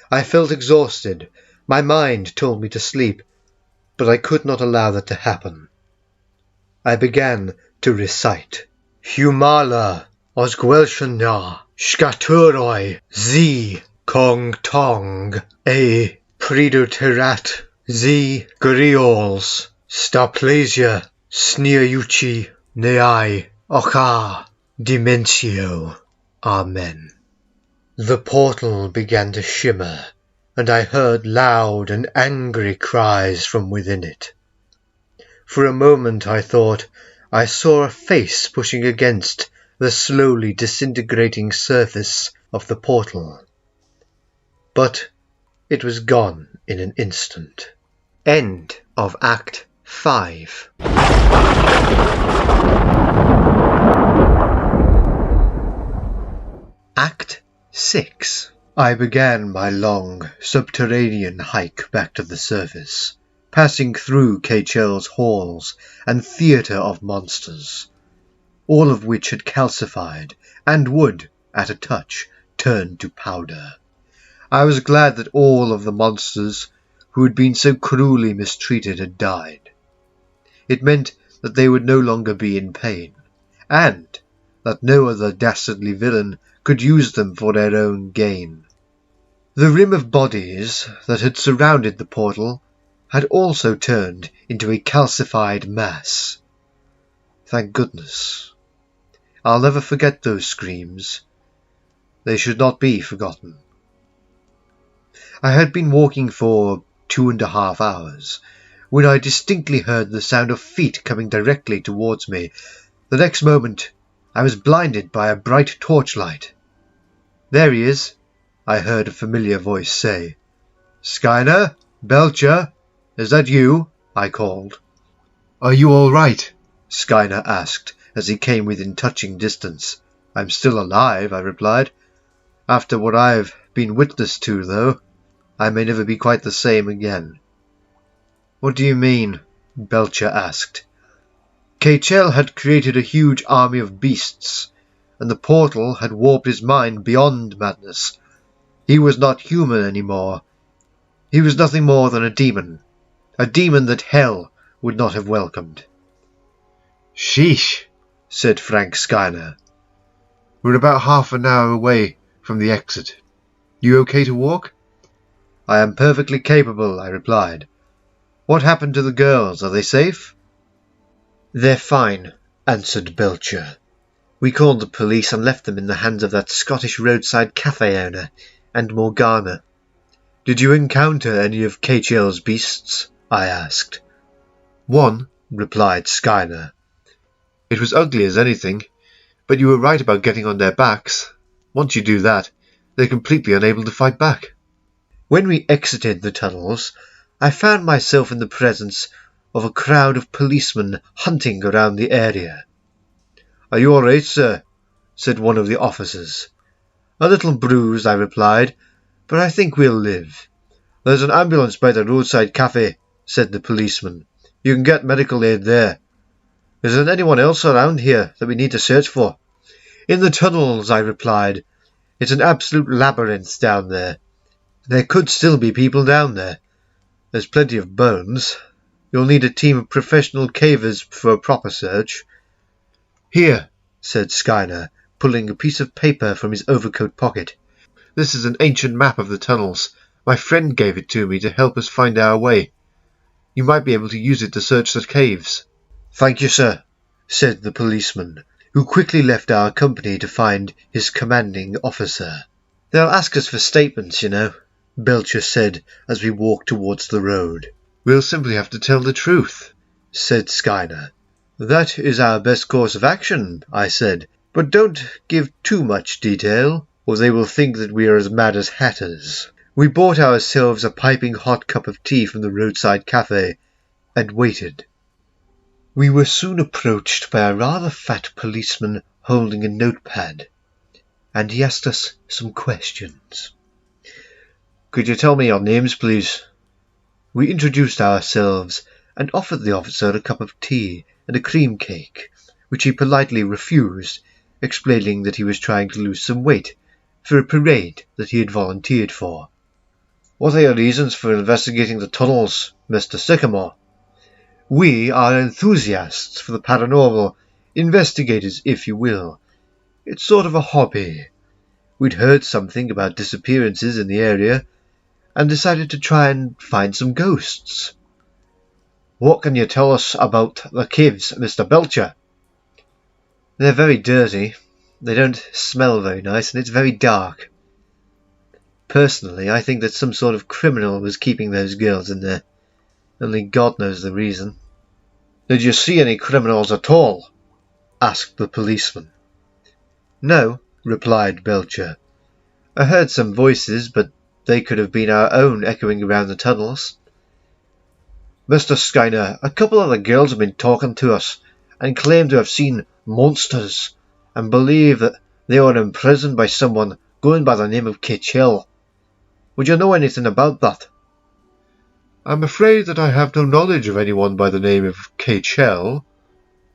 S1: I felt exhausted. My mind told me to sleep, but I could not allow that to happen. I began to recite. Humala osgwelshana skaturoi zi kong tong e pridoterat zi griols staplasia sneeuchi neai ocha dimensio. Amen. The portal began to shimmer, and I heard loud and angry cries from within it. For a moment I thought I saw a face pushing against the slowly disintegrating surface of the portal. But it was gone in an instant. End of Act 5. Act 6. I began my long, subterranean hike back to the surface, passing through Kaechele's halls and theatre of monsters, all of which had calcified and would, at a touch, turn to powder. I was glad that all of the monsters who had been so cruelly mistreated had died. It meant that they would no longer be in pain, and that no other dastardly villain could use them for their own gain. The rim of bodies that had surrounded the portal had also turned into a calcified mass. Thank goodness. I'll never forget those screams. They should not be forgotten. I had been walking for 2.5 hours when I distinctly heard the sound of feet coming directly towards me. The next moment I was blinded by a bright torchlight. "There he is," I heard a familiar voice say. "Skyner? Belcher? Is that you?" I called.
S2: "Are you all right?"
S1: Skyner asked as he came within touching distance. "I'm still alive," I replied. "After what I've been witness to, though, I may never be quite the same again." "What do you mean?" Belcher asked. "Kaechele had created a huge army of beasts, and the portal had warped his mind beyond madness. He was not human anymore. He was nothing more than a demon that hell would not have welcomed."
S2: "Sheesh,"
S1: said Frank Skyner.
S2: "We're about half an hour away from the exit. You okay to walk?"
S1: "I am perfectly capable," I replied. "What happened to the girls? Are they safe?" "They're fine," answered Belcher. "We called the police and left them in the hands of that Scottish roadside cafe owner and Morgana." "Did you encounter any of Kaechele's beasts?" I asked.
S2: "One,"
S1: replied Skyner.
S2: "It was ugly as anything, but you were right about getting on their backs. Once you do that, they're completely unable to fight back."
S1: When we exited the tunnels, I found myself in the presence of a crowd of policemen hunting around the area. "Are you all right, sir?" said one of the officers. "A little bruised," I replied, "but I think we'll live." "There's an ambulance by the roadside cafe," said the policeman. "You can get medical aid there." "Is there anyone else around here that we need to search for?" "In the tunnels," I replied. "It's an absolute labyrinth down there. There could still be people down there. There's plenty of bones. You'll need a team of professional cavers for a proper search."
S2: "Here,"
S1: said Skyner, pulling a piece of paper from his overcoat pocket.
S2: "This is an ancient map of the tunnels. My friend gave it to me to help us find our way. You might be able to use it to search the caves."
S1: "Thank you, sir," said the policeman, who quickly left our company to find his commanding officer. "They'll ask us for statements, you know," Belcher said as we walked towards the road.
S2: "We'll simply have to tell the truth,"
S1: said Skyner. That is our best course of action, I said, but don't give too much detail, or they will think that we are as mad as hatters. We bought ourselves a piping hot cup of tea from the roadside cafe, and waited. We were soon approached by a rather fat policeman holding a notepad, and he asked us some questions. Could you tell me your names, please? We introduced ourselves and offered the officer a cup of tea and a cream cake, which he politely refused, explaining that he was trying to lose some weight for a parade that he had volunteered for. What are your reasons for investigating the tunnels, Mr. Sycamore? We are enthusiasts for the paranormal, investigators, if you will. It's sort of a hobby. We'd heard something about disappearances in the area, and decided to try and find some ghosts. What can you tell us about the caves, Mr. Belcher? They're very dirty. They don't smell very nice, and it's very dark. Personally, I think that some sort of criminal was keeping those girls in there. Only God knows the reason. Did you see any criminals at all? Asked the policeman. No, replied Belcher. I heard some voices, but they could have been our own echoing around the tunnels. Mr. Skyner, a couple of the girls have been talking to us and claim to have seen monsters and believe that they were imprisoned by someone going by the name of Kaechele. Would you know anything about that?
S2: I'm afraid that I have no knowledge of anyone by the name of Kaechele.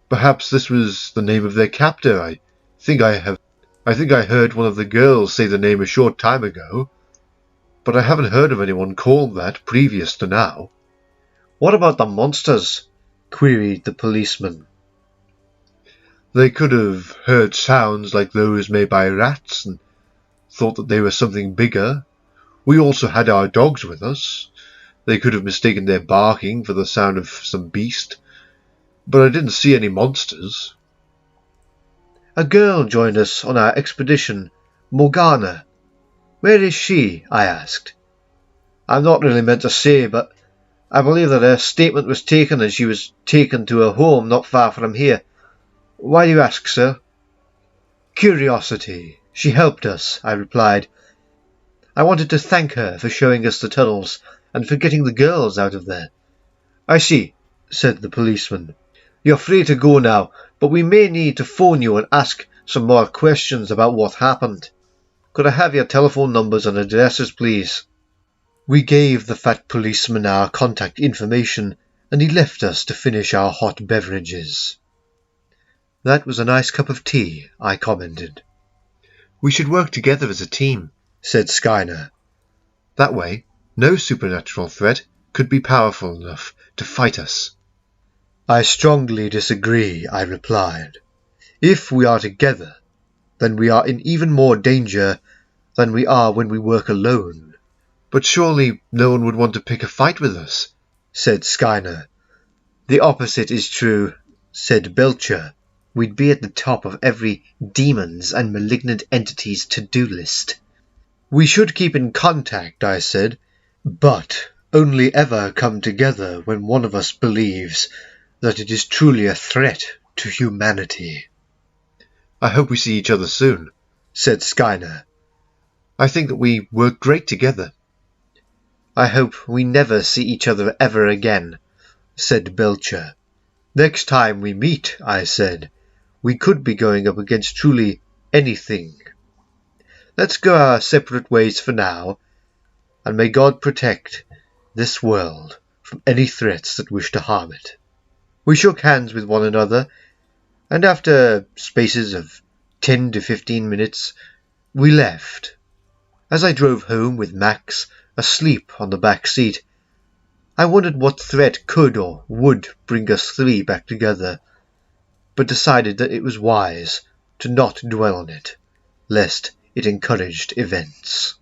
S2: Perhaps this was the name of their captor. I think I heard one of the girls say the name a short time ago, but I haven't heard of anyone called that previous to now.
S1: What about the monsters? Queried the policeman.
S2: They could have heard sounds like those made by rats and thought that they were something bigger. We also had our dogs with us. They could have mistaken their barking for the sound of some beast, but I didn't see any monsters.
S1: A girl joined us on our expedition, Morgana. Where is she? I asked. I'm not really meant to say, but I believe that her statement was taken as she was taken to her home not far from here. Why do you ask, sir? Curiosity. She helped us, I replied. I wanted to thank her for showing us the tunnels and for getting the girls out of there. I see, said the policeman. You're free to go now, but we may need to phone you and ask some more questions about what happened. Could I have your telephone numbers and addresses, please? We gave the fat policeman our contact information, and he left us to finish our hot beverages. That was a nice cup of tea, I commented.
S2: We should work together as a team,
S1: said Skyner.
S2: That way, no supernatural threat could be powerful enough to fight us.
S1: I strongly disagree, I replied. If we are together, then we are in even more danger than we are when we work alone.
S2: But surely no one would want to pick a fight with us,
S1: said Skyner. The opposite is true, said Belcher. We'd be at the top of every demon's and malignant entity's to-do list. We should keep in contact, I said, but only ever come together when one of us believes that it is truly a threat to humanity.
S2: I hope we see each other soon,
S1: said Skyner.
S2: I think that we work great together.
S1: I hope we never see each other ever again, said Belcher. Next time we meet, I said, we could be going up against truly anything. Let's go our separate ways for now, and may God protect this world from any threats that wish to harm it. We shook hands with one another, and after spaces of 10 to 15 minutes, we left. As I drove home with Max asleep on the back seat, I wondered what threat could or would bring us three back together, but decided that it was wise to not dwell on it, lest it encouraged events.